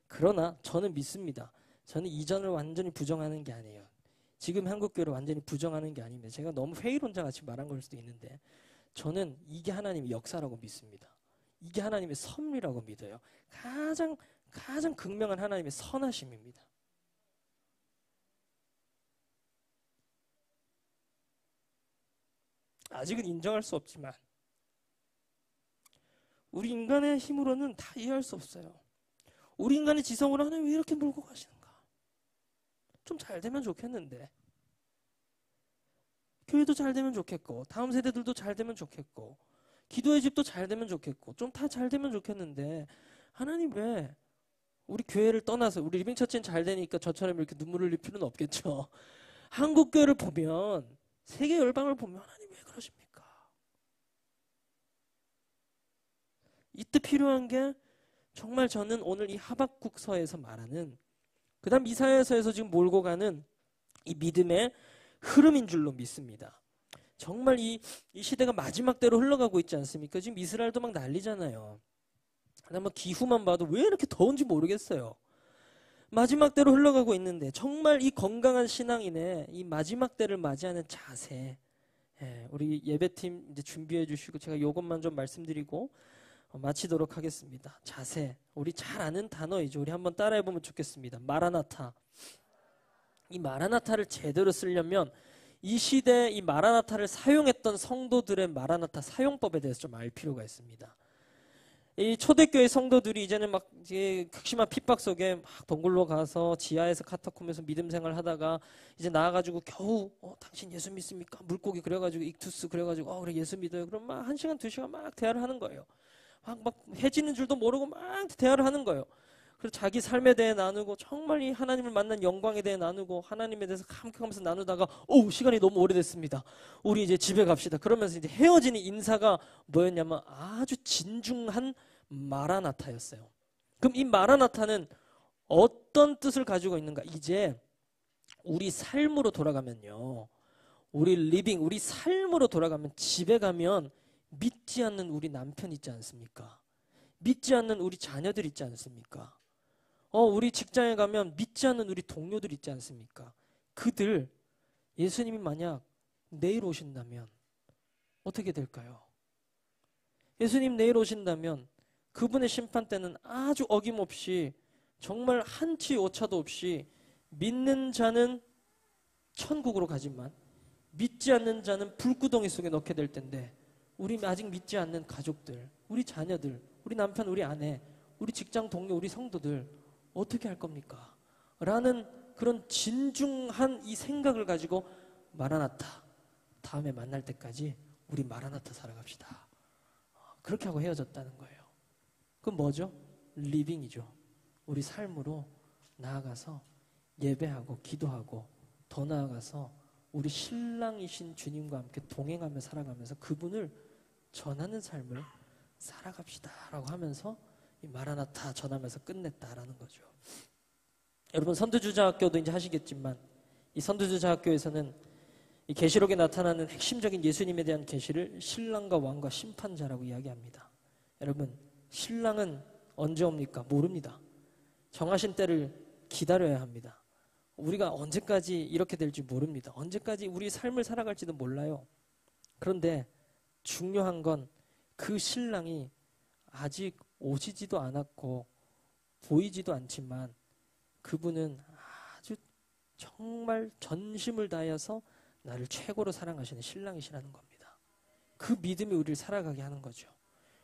그러나 저는 믿습니다. 저는 이전을 완전히 부정하는 게 아니에요. 지금 한국교회를 완전히 부정하는 게 아닙니다. 제가 너무 회의론자 같이 말한 걸 수도 있는데, 저는 이게 하나님의 역사라고 믿습니다. 이게 하나님의 섭리라고 믿어요. 가장 가장 극명한 하나님의 선하심입니다. 아직은 인정할 수 없지만 우리 인간의 힘으로는 다 이해할 수 없어요. 우리 인간의 지성으로 하나님 왜 이렇게 몰고 가시는가? 좀 잘 되면 좋겠는데, 교회도 잘 되면 좋겠고, 다음 세대들도 잘 되면 좋겠고, 기도의 집도 잘 되면 좋겠고, 좀 다 잘 되면 좋겠는데 하나님 왜 우리 교회를 떠나서, 우리 리빙처치는 잘 되니까 저처럼 이렇게 눈물 흘릴 필요는 없겠죠. 한국교회를 보면, 세계 열방을 보면 하나님 왜 그러십니까? 이때 필요한 게 정말 저는 오늘 이 하박국서에서 말하는, 그 다음 이사야서에서 지금 몰고 가는 이 믿음의 흐름인 줄로 믿습니다. 정말 이 시대가 마지막 때로 흘러가고 있지 않습니까? 지금 이스라엘도 막 난리잖아요. 아마 기후만 봐도 왜 이렇게 더운지 모르겠어요. 마지막 때로 흘러가고 있는데 정말 이 건강한 신앙인의 이 마지막 때를 맞이하는 자세, 우리 예배팀 이제 준비해 주시고 제가 이것만 좀 말씀드리고 마치도록 하겠습니다. 자세, 우리 잘 아는 단어이죠. 우리 한번 따라해 보면 좋겠습니다. 마라나타. 이 마라나타를 제대로 쓰려면 이 시대에 이 마라나타를 사용했던 성도들의 마라나타 사용법에 대해서 좀 알 필요가 있습니다. 이 초대교회 성도들이 이제는 막 이제 극심한 핍박 속에 막 동굴로 가서 지하에서 카타콤에서 믿음 생활 하다가 이제 나와가지고 겨우 당신 예수 믿습니까? 물고기 그래가지고 익투스 그래가지고 그래 예수 믿어요. 그럼 막 1시간 2시간 막 대화를 하는 거예요. 막 해지는 줄도 모르고 막 대화를 하는 거예요. 그래서 자기 삶에 대해 나누고 정말 이 하나님을 만난 영광에 대해 나누고 하나님에 대해서 감격하면서 나누다가 시간이 너무 오래됐습니다. 우리 이제 집에 갑시다. 그러면서 이제 헤어지는 인사가 뭐였냐면 아주 진중한 마라나타였어요. 그럼 이 마라나타는 어떤 뜻을 가지고 있는가? 이제 우리 삶으로 돌아가면요. 우리 삶으로 돌아가면 집에 가면 믿지 않는 우리 남편 있지 않습니까? 믿지 않는 우리 자녀들 있지 않습니까? 우리 직장에 가면 믿지 않는 우리 동료들 있지 않습니까? 그들, 예수님이 만약 내일 오신다면 어떻게 될까요? 예수님 내일 오신다면 그분의 심판 때는 아주 어김없이 정말 한치 오차도 없이 믿는 자는 천국으로 가지만 믿지 않는 자는 불구덩이 속에 넣게 될 텐데 우리 아직 믿지 않는 가족들, 우리 자녀들, 우리 남편, 우리 아내, 우리 직장 동료, 우리 성도들 어떻게 할 겁니까? 라는 그런 진중한 이 생각을 가지고 마라나타, 다음에 만날 때까지 우리 마라나타 살아갑시다. 그렇게 하고 헤어졌다는 거예요. 그럼 뭐죠? 리빙이죠. 우리 삶으로 나아가서 예배하고 기도하고 더 나아가서 우리 신랑이신 주님과 함께 동행하며 살아가면서 그분을 전하는 삶을 살아갑시다 라고 하면서 이 마라나타 전하면서 끝냈다라는 거죠. 여러분 선두주자학교도 이제 하시겠지만 이 선두주자학교에서는 이 계시록에 나타나는 핵심적인 예수님에 대한 계시를 신랑과 왕과 심판자라고 이야기합니다. 여러분 신랑은 언제 옵니까? 모릅니다. 정하신 때를 기다려야 합니다. 우리가 언제까지 이렇게 될지 모릅니다. 언제까지 우리 삶을 살아갈지도 몰라요. 그런데 중요한 건 그 신랑이 아직 오시지도 않았고 보이지도 않지만 그분은 아주 정말 전심을 다해서 나를 최고로 사랑하시는 신랑이시라는 겁니다. 그 믿음이 우리를 살아가게 하는 거죠.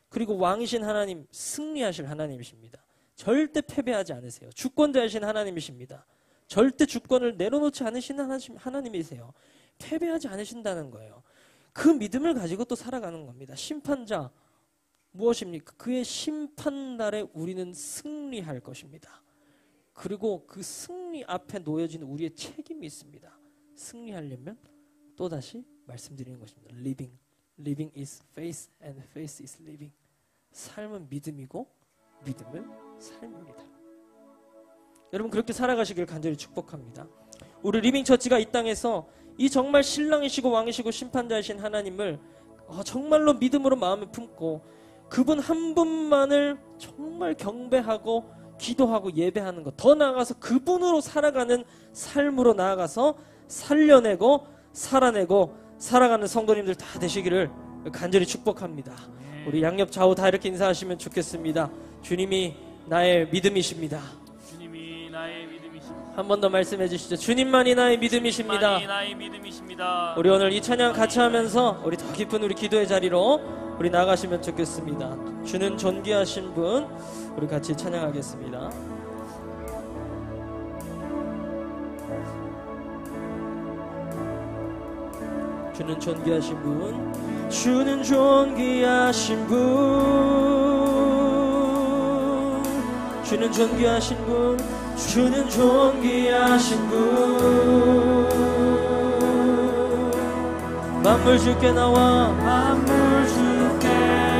그리고 왕이신 하나님, 승리하실 하나님이십니다. 절대 패배하지 않으세요. 주권자이신 하나님이십니다. 절대 주권을 내려놓지 않으시는 하나님이세요. 패배하지 않으신다는 거예요. 그 믿음을 가지고 또 살아가는 겁니다. 심판자 무엇입니까? 그의 심판날에 우리는 승리할 것입니다. 그리고 그 승리 앞에 놓여진 우리의 책임이 있습니다. 승리하려면 또다시 말씀드리는 것입니다. Living. Living is faith and faith is living. 삶은 믿음이고 믿음은 삶입니다. 여러분 그렇게 살아가시길 간절히 축복합니다. 우리 리빙처치가 이 땅에서 이 정말 신랑이시고 왕이시고 심판자이신 하나님을 정말로 믿음으로 마음에 품고 그분 한 분만을 정말 경배하고 기도하고 예배하는 것, 더 나아가서 그분으로 살아가는 삶으로 나아가서 살려내고 살아내고 살아가는 성도님들 다 되시기를 간절히 축복합니다. 우리 양옆 좌우 다 이렇게 인사하시면 좋겠습니다. 주님이 나의 믿음이십니다. 주님이 나의 믿음이십니다. 한 번 더 말씀해 주시죠. 주님만이 나의 믿음이십니다. 주님만이 나의 믿음이십니다. 우리 오늘 이 찬양 같이 하면서 우리 더 깊은 우리 기도의 자리로 우리 나가시면 좋겠습니다. 주는 존귀하신 분, 우리 같이 찬양하겠습니다. 주는 존귀하신 분, 주는 존귀하신 분, 주는 존귀하신 분, 주는 존귀하신 분. 만물 주께 나와, 만물 주께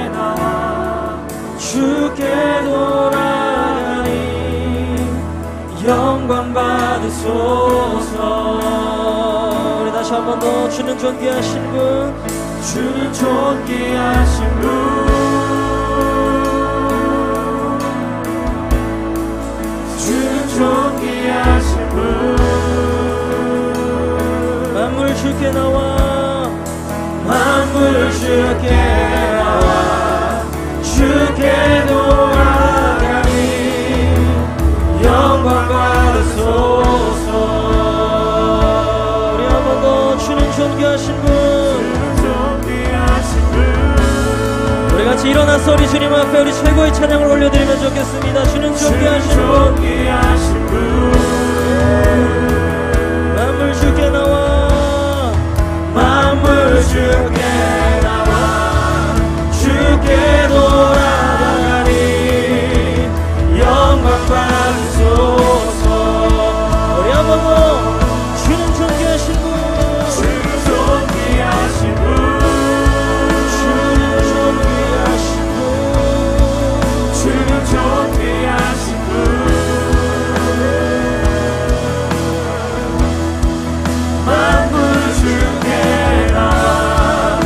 나와, 주께 돌아가니 영광 받으소서. 우리 다시 한 번 더. 주는 존귀하신 분, 주는 존귀하신 분, 주는 존귀하신 분. 만물 주께 나와, 만물 주께 나와, 주께 돌아가니 영광 받으소서. 우리 한 번 더. 주는 존귀하신 분, 우리 같이 일어나서 우리 주님 앞에 우리 최고의 찬양을 올려드리면 좋겠습니다. 주는 존귀하신 분, 만물 주께 나와, 만물 주께 나와, 주께 돌아가니 영광 받으소서. 우리 한 번 더. 주는 존귀하신 분, 주는 존귀하신 분, 주는 존귀하신 분, 주는 존귀하신 분. 만물 주께 나와,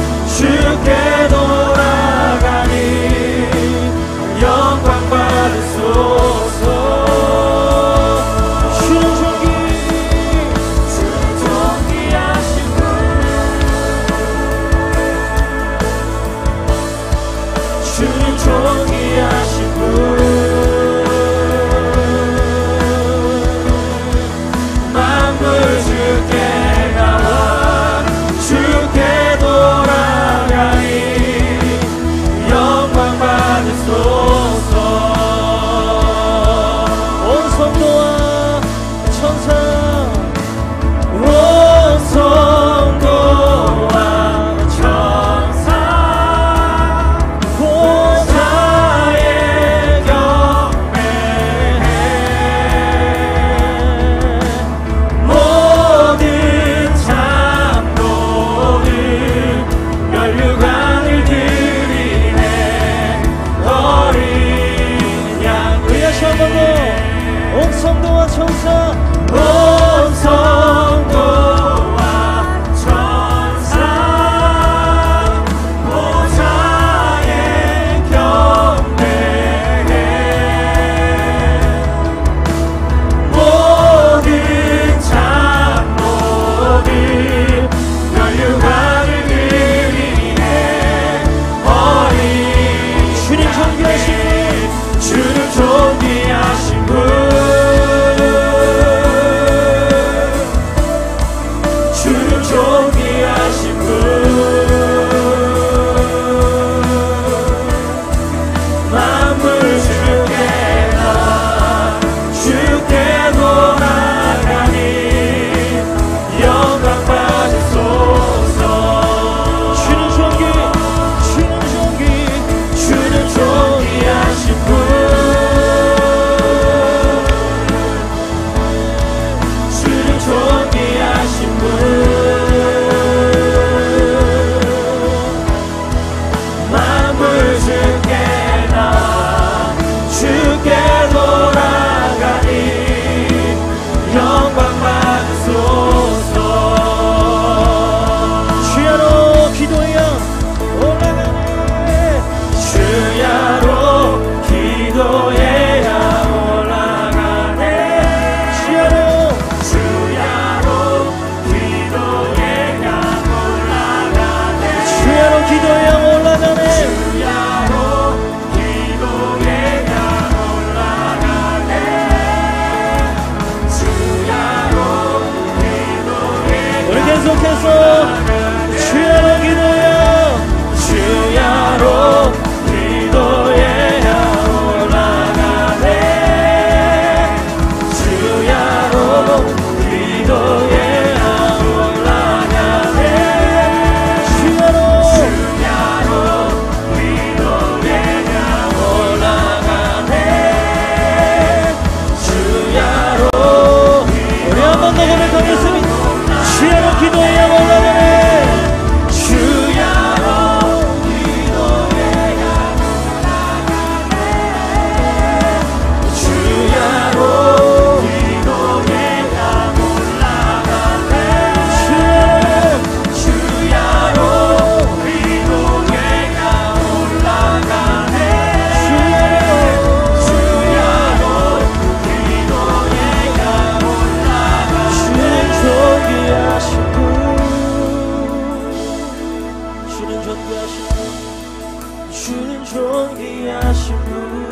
존귀하신 분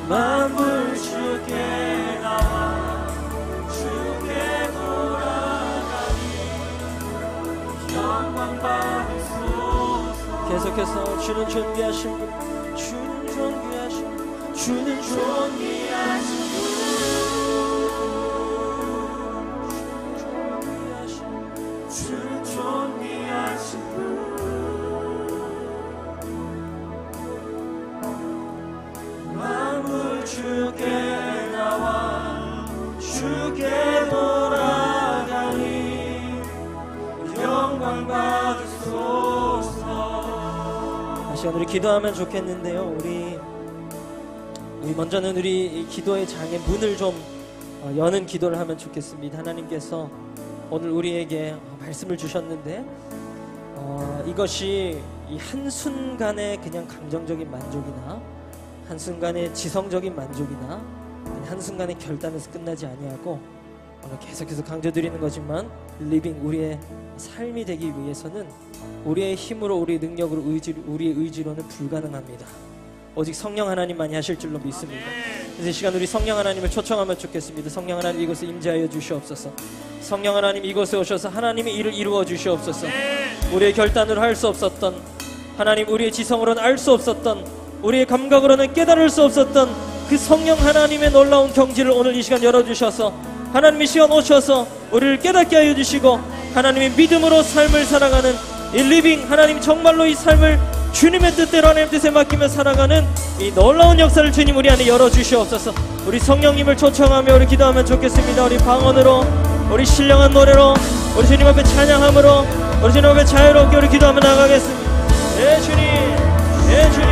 만물 주께 나와 주께 돌아가니 영광 받으소서. 계속해서 주는 존귀하신 분 주는 존귀하신 분 주는 존귀하신 분 주는 존귀하신 분 만물 주께 나와 주께 돌아가니 영광 받으소서. 다시 우리 기도하면 좋겠는데요. 우리 먼저는 우리 기도의 장의 문을 좀 여는 기도를 하면 좋겠습니다. 하나님께서 오늘 우리에게 말씀을 주셨는데 이것이 이 한순간의 그냥 감정적인 만족이나 한순간의 지성적인 만족이나 한순간의 결단에서 끝나지 아니하고 오늘 계속해서 강조드리는 거지만 리빙 우리의 삶이 되기 위해서는 우리의 힘으로 우리의 능력으로 우리의 의지로는 불가능합니다. 오직 성령 하나님만이 하실 줄로 믿습니다. 그래서 이 시간 우리 성령 하나님을 초청하면 좋겠습니다. 성령 하나님 이곳에 임재하여 주시옵소서. 성령 하나님 이곳에 오셔서 하나님의 일을 이루어 주시옵소서. 우리의 결단으로 할 수 없었던 하나님 우리의 지성으로는 알 수 없었던 우리의 감각으로는 깨달을 수 없었던 그 성령 하나님의 놀라운 경지를 오늘 이 시간 열어주셔서 하나님의 시간 오셔서 우리를 깨닫게 하여 주시고 하나님의 믿음으로 삶을 살아가는 이 리빙 하나님 정말로 이 삶을 주님의 뜻대로 하나님 뜻에 맡기며 살아가는 이 놀라운 역사를 주님 우리 안에 열어주시옵소서. 우리 성령님을 초청하며 우리 기도하면 좋겠습니다. 우리 방언으로 우리 신령한 노래로 우리 주님 앞에 찬양함으로 우리 주님 앞에 자유롭게 우리 기도하며 나가겠습니다. 예 주님 예 주님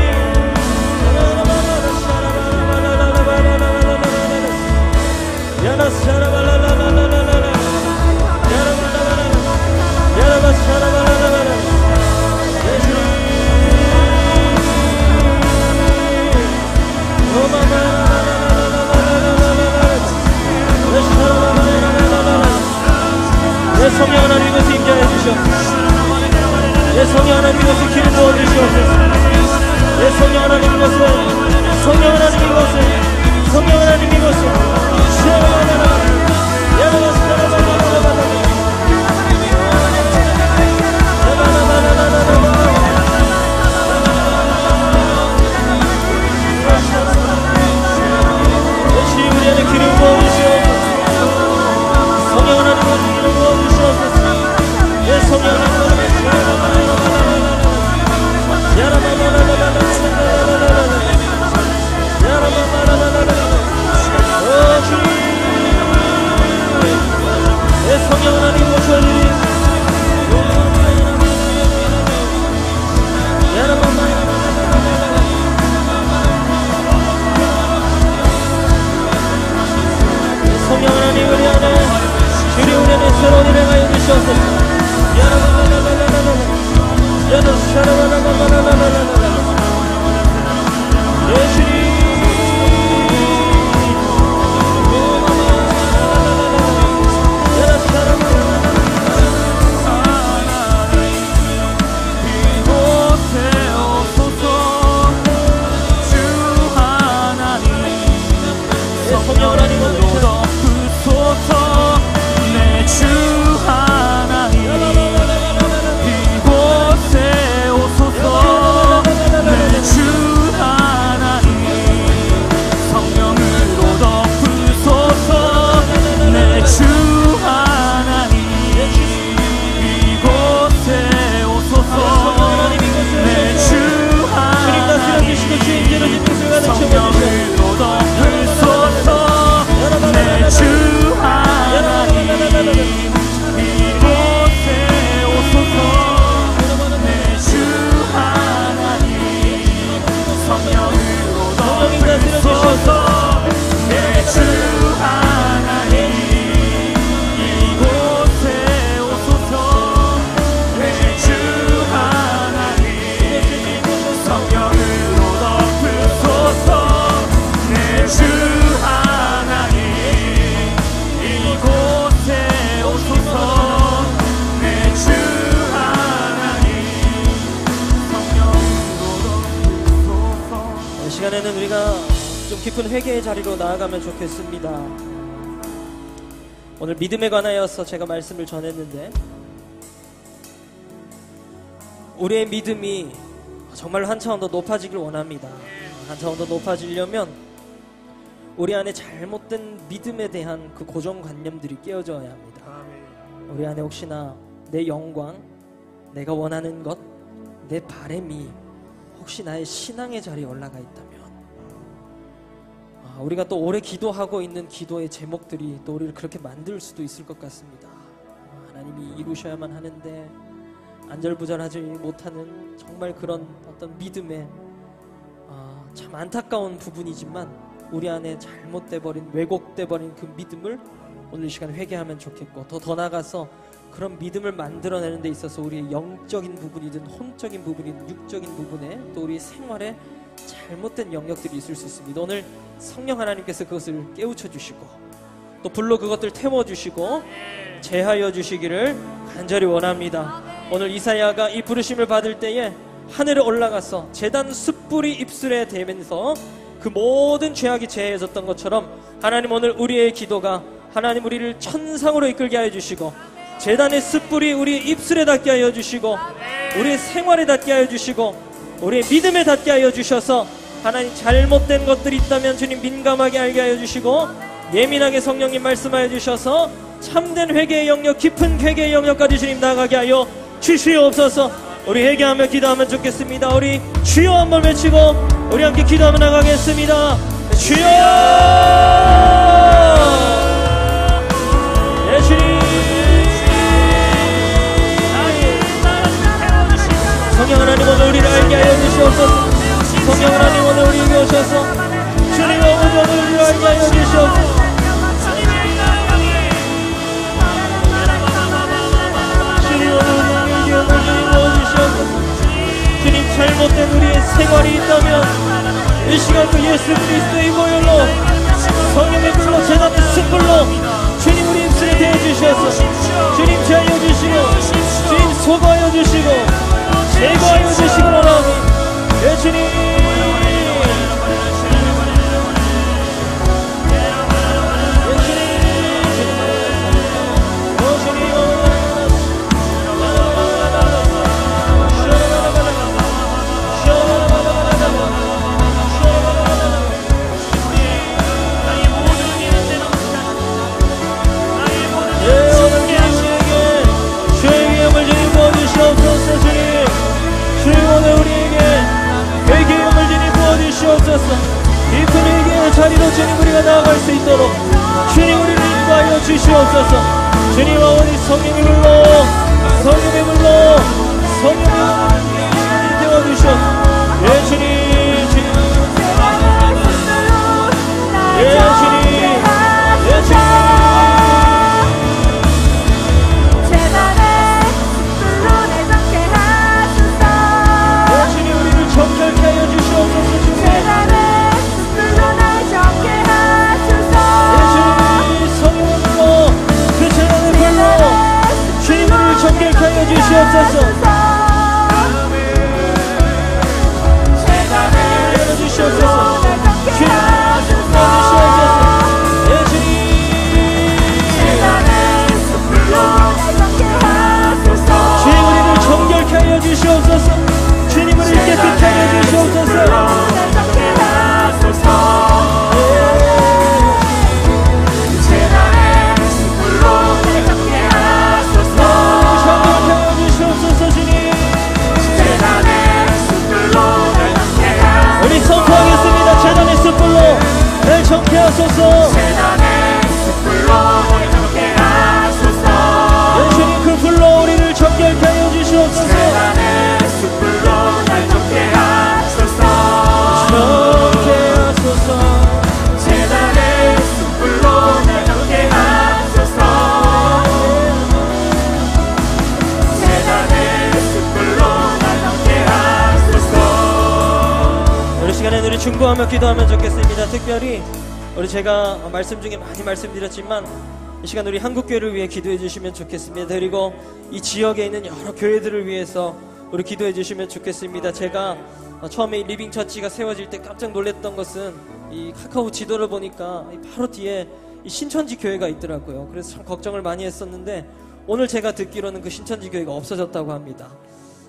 성령 하나님 이곳에 임재해 주시옵소서. 예 성령 하나님 이곳에 기름 부어 주시옵소서. 예 성령 하나님 이곳에 성령 하나님 이곳에 성령 하나님 이곳에 역시 우리 안에 기름 부어 주시옵소서. 성령 하나님 이곳에 기름 부어 주시옵소서. 예 성령 하나님 성령 하나님 모셔주니 성령 하나님 우리 안에 주님 우리 안에 새로운 일을 하여 주시옵소서. 예 주님 시간은 우리가 좀 깊은 회개의 자리로 나아가면 좋겠습니다. 오늘 믿음에 관하여서 제가 말씀을 전했는데, 우리의 믿음이 정말 한 차원 더 높아지길 원합니다. 한 차원 더 높아지려면 우리 안에 잘못된 믿음에 대한 그 고정관념들이 깨어져야 합니다. 우리 안에 혹시나 내 영광, 내가 원하는 것, 내 바램이 혹시 나의 신앙의 자리에 올라가 있다면, 우리가 또 오래 기도하고 있는 기도의 제목들이 또 우리를 그렇게 만들 수도 있을 것 같습니다. 하나님이 이루셔야만 하는데 안절부절하지 못하는 정말 그런 어떤 믿음의 참 안타까운 부분이지만, 우리 안에 잘못돼버린, 왜곡돼버린 그 믿음을 오늘 이 시간 회개하면 좋겠고, 더 나아가서 그런 믿음을 만들어내는 데 있어서 우리의 영적인 부분이든 혼적인 부분이든 육적인 부분에 또 우리 생활에 잘못된 영역들이 있을 수 있습니다. 오늘 성령 하나님께서 그것을 깨우쳐 주시고 또 불로 그것들 태워주시고 제하여 주시기를 간절히 원합니다. 오늘 이사야가 이 부르심을 받을 때에 하늘에 올라가서 제단 숯불이 입술에 대면서 그 모든 죄악이 제해졌던 것처럼, 하나님 오늘 우리의 기도가 하나님 우리를 천상으로 이끌게 하여 주시고, 제단의 숯불이 우리 입술에 닿게 하여 주시고, 우리의 생활에 닿게 하여 주시고, 우리의 믿음에 닿게 하여 주셔서, 하나님 잘못된 것들이 있다면 주님 민감하게 알게 하여 주시고, 예민하게 성령님 말씀하여 주셔서 참된 회개의 영역, 깊은 회개의 영역까지 주님 나가게 하여 주시옵소서. 우리 회개하며 기도하면 좋겠습니다. 우리 주여 한번 외치고 우리 함께 기도하며 나가겠습니다. 주여! 예수님! 성령 하나님 오늘 우리를 알게 하여 주시옵소서. 성령 하나님 오늘 우리에게 오셔서 주님 아버지 오늘 우리를 알게 하여 주시옵소서. 주님 오늘 우리에게 오늘 주시옵소서. 주님 잘못된 우리의 생활이 있다면 이 시간 그 예수 그리스도의 보혈로, 성령의 불로, 제단의 숯불로 주님 우리 입술에 대해주셔서 주님 제하여 주시고, 주님 소거하여 주시고, 제거하여 주시기 원하오니 예수님. 깊은 회개의 자리로 주님 우리가 나아갈 수 있도록 주님 우리를 인도하여 주시옵소서. 주님 아버지 성령의 불로, 성령의 불로, 성령의 불로 태워주시옵소서. 예 주님, 주님, 예 주님, 예 주님. 정결케 하여 주시옵소서. 예수님 성령의 불로, 그 제단의 불로 주님 우리를 정결케 하여 주시옵소서. 하여 주시옵소서. 주님 도와주시옵소서. 예수님 주님 우리를 정결케 하여 주시옵소서. 주님 우리를 깨끗하게 하여 주시옵소서. 우리 선포하겠습니다. 제단의 숯불로 날 정케 하소서. 예수님 그 불로 우리를 정결케 하여 주시옵소서. 우리 중보하며 기도하면 좋겠습니다. 특별히 우리 제가 말씀 중에 많이 말씀드렸지만 이 시간 우리 한국교회를 위해 기도해 주시면 좋겠습니다. 그리고 이 지역에 있는 여러 교회들을 위해서 우리 기도해 주시면 좋겠습니다. 제가 처음에 이 리빙 처치가 세워질 때 깜짝 놀랐던 것은 이 카카오 지도를 보니까 바로 뒤에 이 신천지 교회가 있더라고요. 그래서 참 걱정을 많이 했었는데 오늘 제가 듣기로는 그 신천지 교회가 없어졌다고 합니다.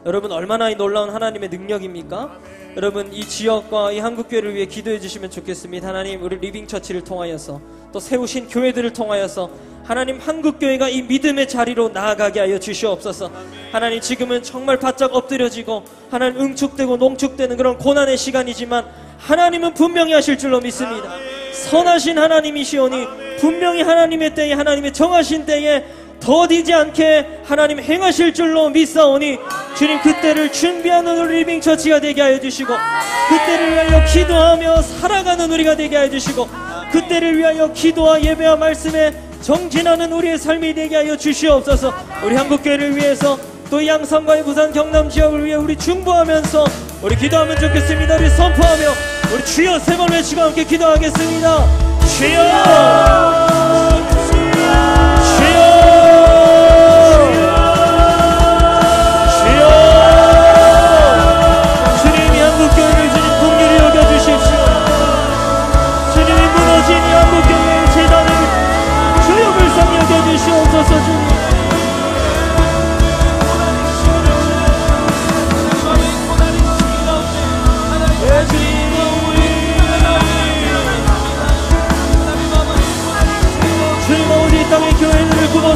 여러분 얼마나 이 놀라운 하나님의 능력입니까? 여러분 이 지역과 이 한국교회를 위해 기도해 주시면 좋겠습니다. 하나님 우리 리빙처치를 통하여서 또 세우신 교회들을 통하여서 하나님 한국교회가 이 믿음의 자리로 나아가게 하여 주시옵소서. 하나님 지금은 정말 바짝 엎드려지고 하나님 응축되고 농축되는 그런 고난의 시간이지만 하나님은 분명히 하실 줄로 믿습니다. 선하신 하나님이시오니 분명히 하나님의 때에 하나님의 정하신 때에 더디지 않게 하나님 행하실 줄로 믿사오니 주님 그때를 준비하는 우리 리빙처치가 되게 하여 주시고 그때를 위하여 기도하며 살아가는 우리가 되게 하여 주시고 그때를 위하여 기도와 예배와 말씀에 정진하는 우리의 삶이 되게 하여 주시옵소서. 우리 한국교회를 위해서 또 양산과의 부산 경남 지역을 위해 우리 중보하면서 우리 기도하면 좋겠습니다. 우리 선포하며 우리 주여 세 번 외치고 함께 기도하겠습니다. 주여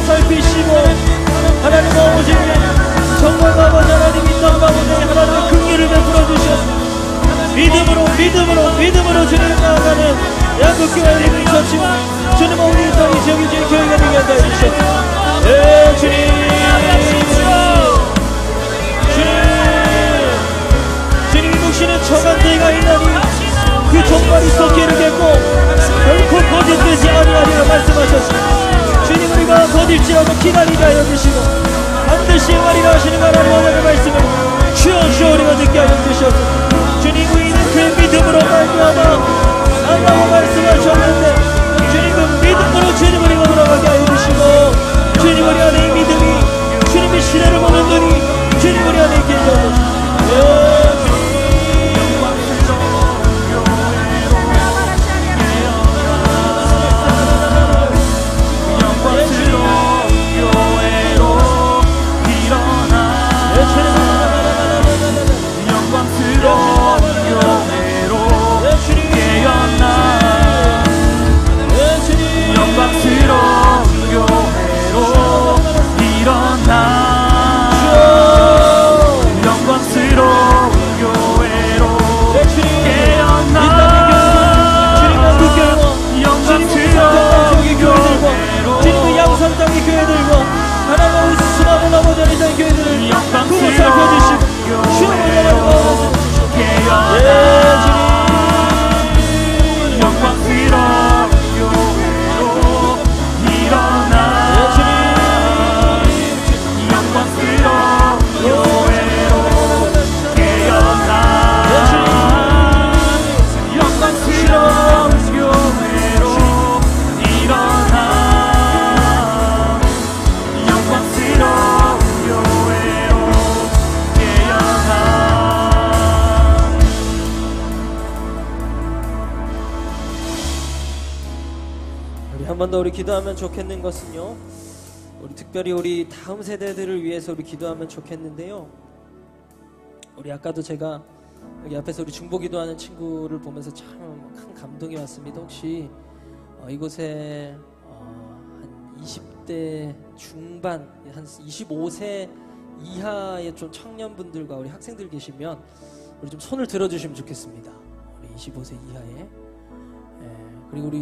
살피시고 하나님 아버지 정말 아버지 하나님 이 땅 가운데 하나님의 긍휼을 베풀어 주셔서 믿음으로 주님 나아가는 양국교회 리빙처치와 주님 우리 땅이 정해진 교회가 되게 하여 주셔서 주님 묵시는 정한 때가 있나니 그 종말이 속기를 겠고 결코 거짓되지 아니하리라 말씀하셨습니다. 주님 우리가 거듭지라도 기다리게 하여 주시고 반드시 행하리라 하시는 하나님 오늘의 말씀을 주여 우리가 듣게 하여 주시옵소서. 주님 우리는 그 믿음으로 말미암아 나라고 말씀하셨는데 주님 그 믿음으로 주님 우리가 돌아가게 하여 주시고 주님 우리 안에 이 믿음이 주님의 시대를 보는 눈이 주님 우리 안에 있게 해주옵소서. 우리 기도하면 좋겠는 것은요, 우리 특별히 우리 다음 세대들을 위해서 우리 기도하면 좋겠는데요. 우리 아까도 제가 여기 앞에서 우리 중보 기도하는 친구를 보면서 참 큰 감동이 왔습니다. 혹시 이곳에 한 20대 중반, 한 25세 이하의 좀 청년분들과 우리 학생들 계시면 우리 좀 손을 들어주시면 좋겠습니다. 우리 25세 이하의. 그리고 우리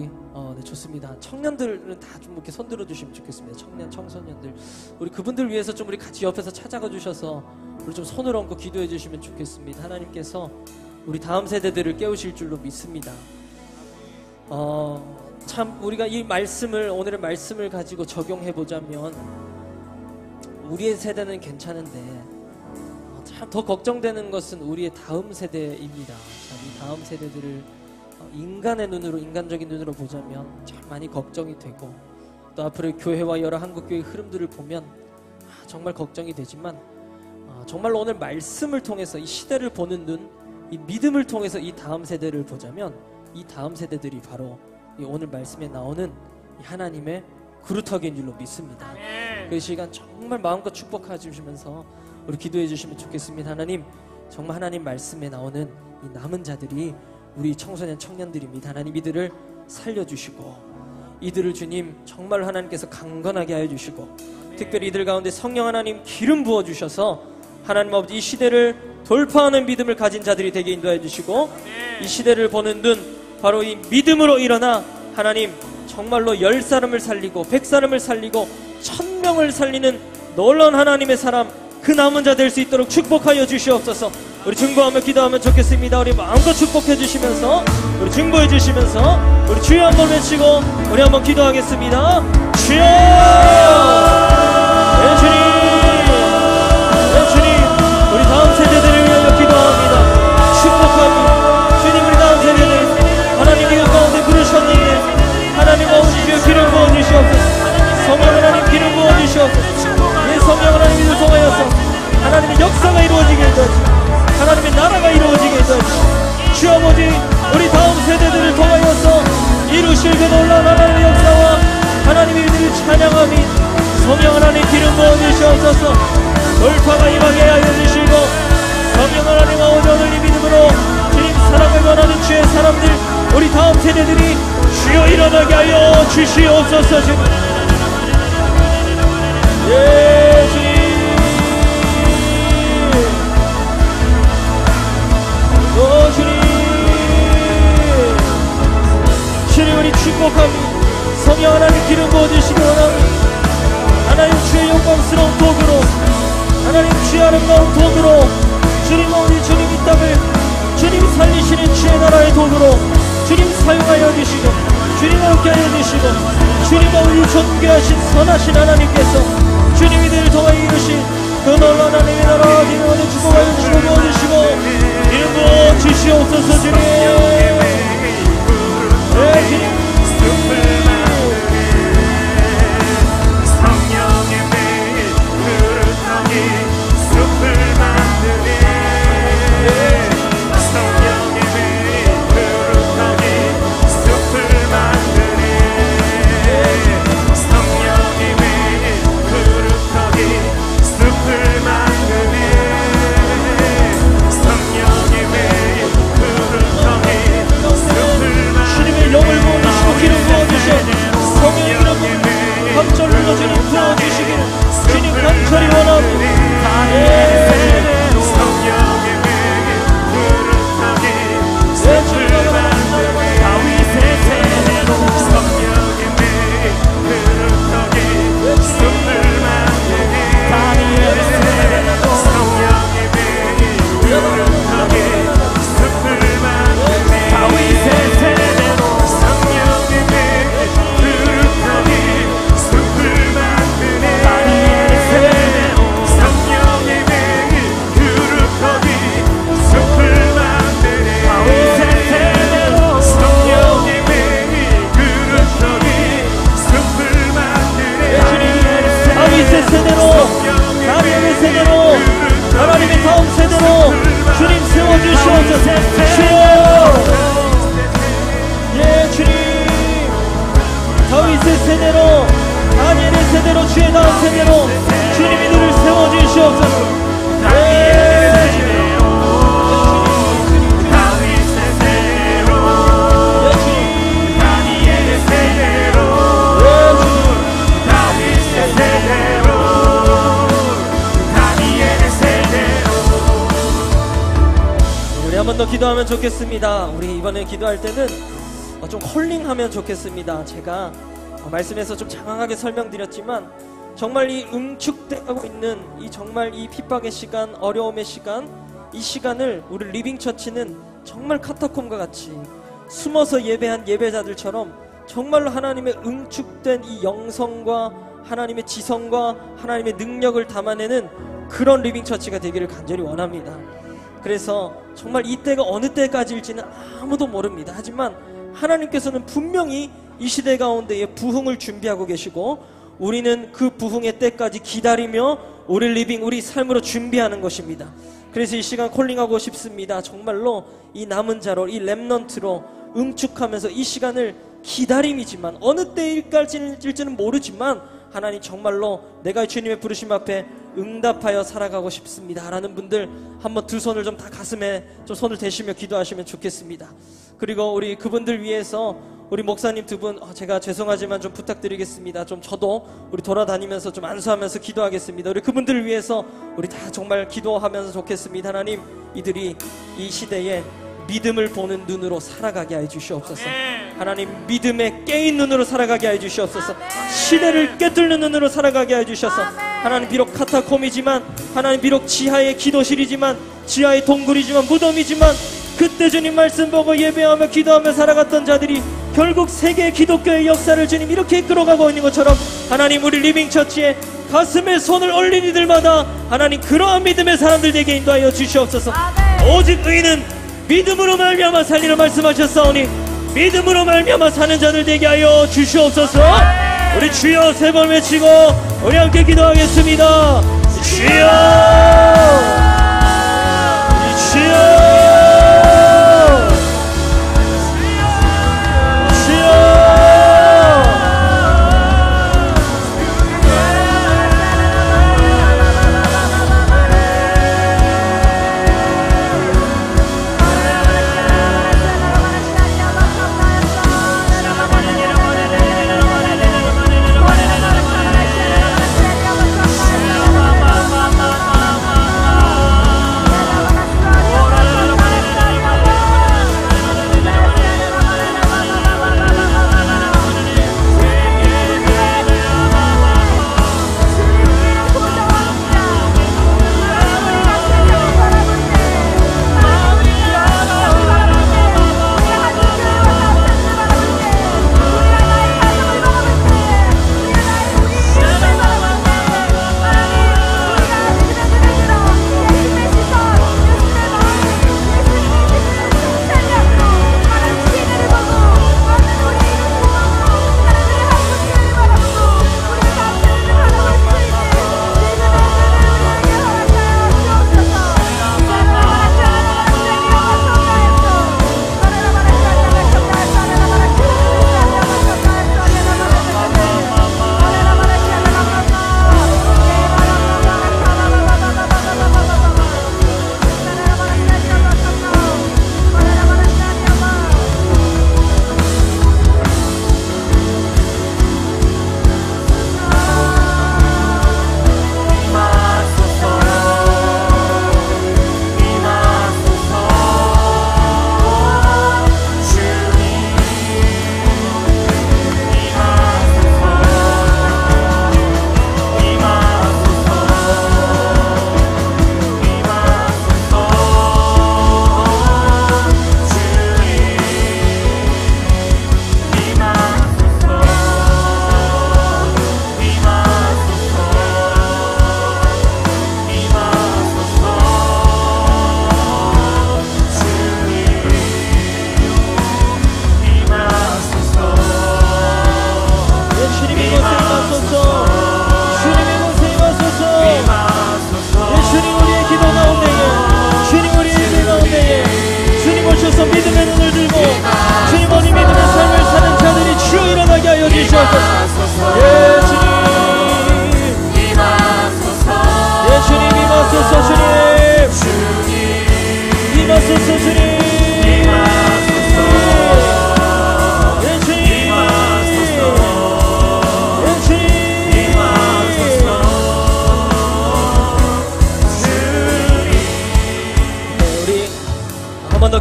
네, 좋습니다. 청년들은 다 좀 이렇게 손 들어주시면 좋겠습니다. 청소년들 우리 그분들 위해서 좀 우리 같이 옆에서 찾아가 주셔서 우리 좀 손을 얹고 기도해 주시면 좋겠습니다. 하나님께서 우리 다음 세대들을 깨우실 줄로 믿습니다. 참 우리가 이 말씀을 오늘의 말씀을 가지고 적용해 보자면 우리의 세대는 괜찮은데 참 더 걱정되는 것은 우리의 다음 세대입니다. 참 이 다음 세대들을 인간의 눈으로, 인간적인 눈으로 보자면 참 많이 걱정이 되고 또 앞으로 교회와 여러 한국교회의 흐름들을 보면 정말 걱정이 되지만 정말로 오늘 말씀을 통해서 이 시대를 보는 눈, 이 믿음을 통해서 이 다음 세대를 보자면 이 다음 세대들이 바로 이 오늘 말씀에 나오는 이 하나님의 그루터기인 줄로 믿습니다. 그 시간 정말 마음껏 축복해 주시면서 우리 기도해 주시면 좋겠습니다. 하나님, 정말 하나님 말씀에 나오는 이 남은 자들이 우리 청소년 청년들입니다. 하나님, 이들을 살려주시고 이들을 주님 정말 하나님께서 강건하게 하여 주시고 특별히 이들 가운데 성령 하나님 기름 부어 주셔서 하나님 아버지 이 시대를 돌파하는 믿음을 가진 자들이 되게 인도해 주시고 이 시대를 보는 눈 바로 이 믿음으로 일어나 하나님 정말로 10사람을 살리고 100사람을 살리고 1000명을 살리는 놀라운 하나님의 사람 그 남은 자 될 수 있도록 축복하여 주시옵소서. 우리 중보하며 기도하면 좋겠습니다. 우리 마음껏 축복해 주시면서 우리 중보해 주시면서 우리 주여 한번 외치고 우리 한번 기도하겠습니다. 주여! 네, 주님! 네, 주님! 우리 다음 세대들을 위하여 기도합니다. 축복합니다. 주님, 우리 다음 세대들 하나님 이곳 가운데 부르셨는데 하나님 아버지 주여 기름 부어 주시옵소서. 성령 하나님 기름 부어 주시옵소서. 예, 성령 하나님을 통하여서 하나님의 역사가 이루어지게 해주시옵소서. 하나님의 나라가 이루어지게 해주시옵소서. 주 아버지 우리 다음 세대들을 통하여서 이루실 그 놀라운 하나님의 역사와 하나님의 이들을 찬양하며 성령 하나님 기름 부어 주시옵소서. 돌파가 임하게 하여 주시고 성령 하나님 아버지 오늘 이 믿음으로 주님 사랑을 원하는 주의 사람들 우리 다음 세대들이 주여 일어나게 하여 주시옵소서. 주님 예 주님 오 주님 주님 우리 축복합니다. 성령 하나님 기름 부어주시기 원합니다. 하나님 주의 영광스러운 도구로 하나님 주의 아름다운 도구로 주님 우리 주님 이 땅을 주님 살리시는 주의 나라의 도구로 주님 사용하여 주시고 주님 함께 하여 주시고 주님 우리 존귀하신 선하신 하나님께서 주님 이들을 통하여 이루신 그 놀라운 하나님의 나라 기름으로 축복하여 주시고 부어주시고 이름 부어 주시옵소서. 주님 네 주님 성령의 매일 그릇하기 숲을 만드네. 성령의 매일 그릇하기 숲을 만드네. 성령의 매일 그릇하기 숲을 만드네. 성령의 매일 그릇하기 숲을 만드네. 주님의 영을 부어주시고 기름 부어주시고 성령의 기름 감절로 주님 부어주시기를 주님 간절히 원합니다. 성령의 매일 그릇하기 숲을 만드네. 다윗의 세대로 성령의 매일 그릇하기 숲을 만드네. 다니엘의 세대로 성령의 매일 그릇하기 숲을 만드네. 다윗의 세대로 성령의 매일 그릇하기 숲을 만드네. 다니엘의 세대로 성령의 매일 그릇하기 숲을 만드네. 다윗의 세대로 성령의 매일 그릇하기 숲을 만드네. 다윗의 세대로 다니엘의 세대로 하나님의 다음 세대로 주님 세워주시옵소서. 주여 예 주님 다윗의 세대로 다니엘의 세대로 주의 다음 세대로 주님 이들을 세워주시옵소서. 다니엘의 세대로 다윗의 세대로 다니엘의 세대로 다윗의 세대로 다니엘의 세대로. 우리 한 번 더 기도하면 좋겠습니다. 우리 이번에 기도할 때는 좀 홀링하면 좋겠습니다. 제가 말씀에서 좀 장황하게 설명드렸지만 정말 이 응축되고 있는 이 정말 이 핍박의 시간, 어려움의 시간, 이 시간을 우리 리빙처치는 정말 카타콤과 같이 숨어서 예배한 예배자들처럼 정말로 하나님의 응축된 이 영성과 하나님의 지성과 하나님의 능력을 담아내는 그런 리빙처치가 되기를 간절히 원합니다. 그래서 정말 이때가 어느 때까지일지는 아무도 모릅니다. 하지만 하나님께서는 분명히 이 시대 가운데에 부흥을 준비하고 계시고 우리는 그 부흥의 때까지 기다리며 우리 리빙, 우리 삶으로 준비하는 것입니다. 그래서 이 시간 콜링하고 싶습니다. 정말로 이 남은 자로, 이 렘넌트로 응축하면서 이 시간을 기다림이지만 어느 때일지는 모르지만 하나님 정말로 내가 주님의 부르심 앞에 응답하여 살아가고 싶습니다 라는 분들 한번 두 손을 좀 다 가슴에 좀 손을 대시며 기도하시면 좋겠습니다. 그리고 우리 그분들 위해서 우리 목사님 두 분 제가 죄송하지만 좀 부탁드리겠습니다. 좀 저도 우리 돌아다니면서 좀 안수하면서 기도하겠습니다. 우리 그분들을 위해서 우리 다 정말 기도하면서 좋겠습니다. 하나님, 이들이 이 시대에 믿음을 보는 눈으로 살아가게 해 주시옵소서. 하나님, 믿음에 깨인 눈으로 살아가게 해 주시옵소서. 시대를 꿰뚫는 눈으로 살아가게 해 주셔서 하나님, 비록 카타콤이지만, 하나님 비록 지하의 기도실이지만, 지하의 동굴이지만, 무덤이지만, 그때 주님 말씀 보고 예배하며 기도하며 살아갔던 자들이 결국 세계 기독교의 역사를 주님 이렇게 이끌어가고 있는 것처럼 하나님, 우리 리빙처치에 가슴에 손을 올린 이들마다 하나님 그러한 믿음의 사람들 되게 인도하여 주시옵소서. 오직 의인은 믿음으로 말미암아 살리라 말씀하셨사오니 믿음으로 말미암아 사는 자들 되게 하여 주시옵소서. 우리 주여 세 번 외치고 우리 함께 기도하겠습니다. 주여, 주여,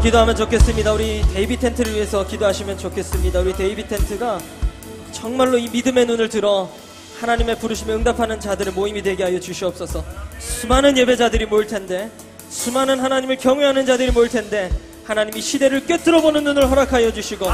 기도하면 좋겠습니다. 우리 데이비 텐트를 위해서 기도하시면 좋겠습니다. 우리 데이비 텐트가 정말로 이 믿음의 눈을 들어 하나님의 부르심에 응답하는 자들의 모임이 되게 하여 주시옵소서. 수많은 예배자들이 모일 텐데, 수많은 하나님을 경외하는 자들이 모일 텐데 하나님이 시대를 꿰뚫어보는 눈을 허락하여 주시고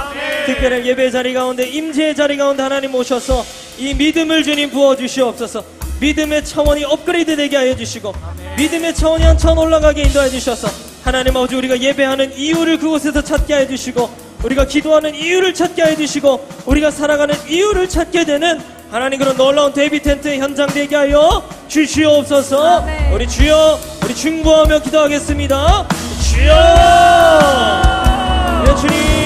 특별히 예배 자리 가운데, 임재의 자리 가운데 하나님 오셔서 이 믿음을 주님 부어주시옵소서. 믿음의 차원이 업그레이드 되게 하여 주시고 믿음의 차원이 한 차원 올라가게 인도해 주셔서 하나님 아버지, 우리가 예배하는 이유를 그곳에서 찾게 해주시고 우리가 기도하는 이유를 찾게 해주시고 우리가 살아가는 이유를 찾게 되는 하나님 그런 놀라운 데이비 텐트의 현장 되게 하여 주시옵소서. 우리 주여 우리 중보하며 기도하겠습니다. 주여! 예, 주님!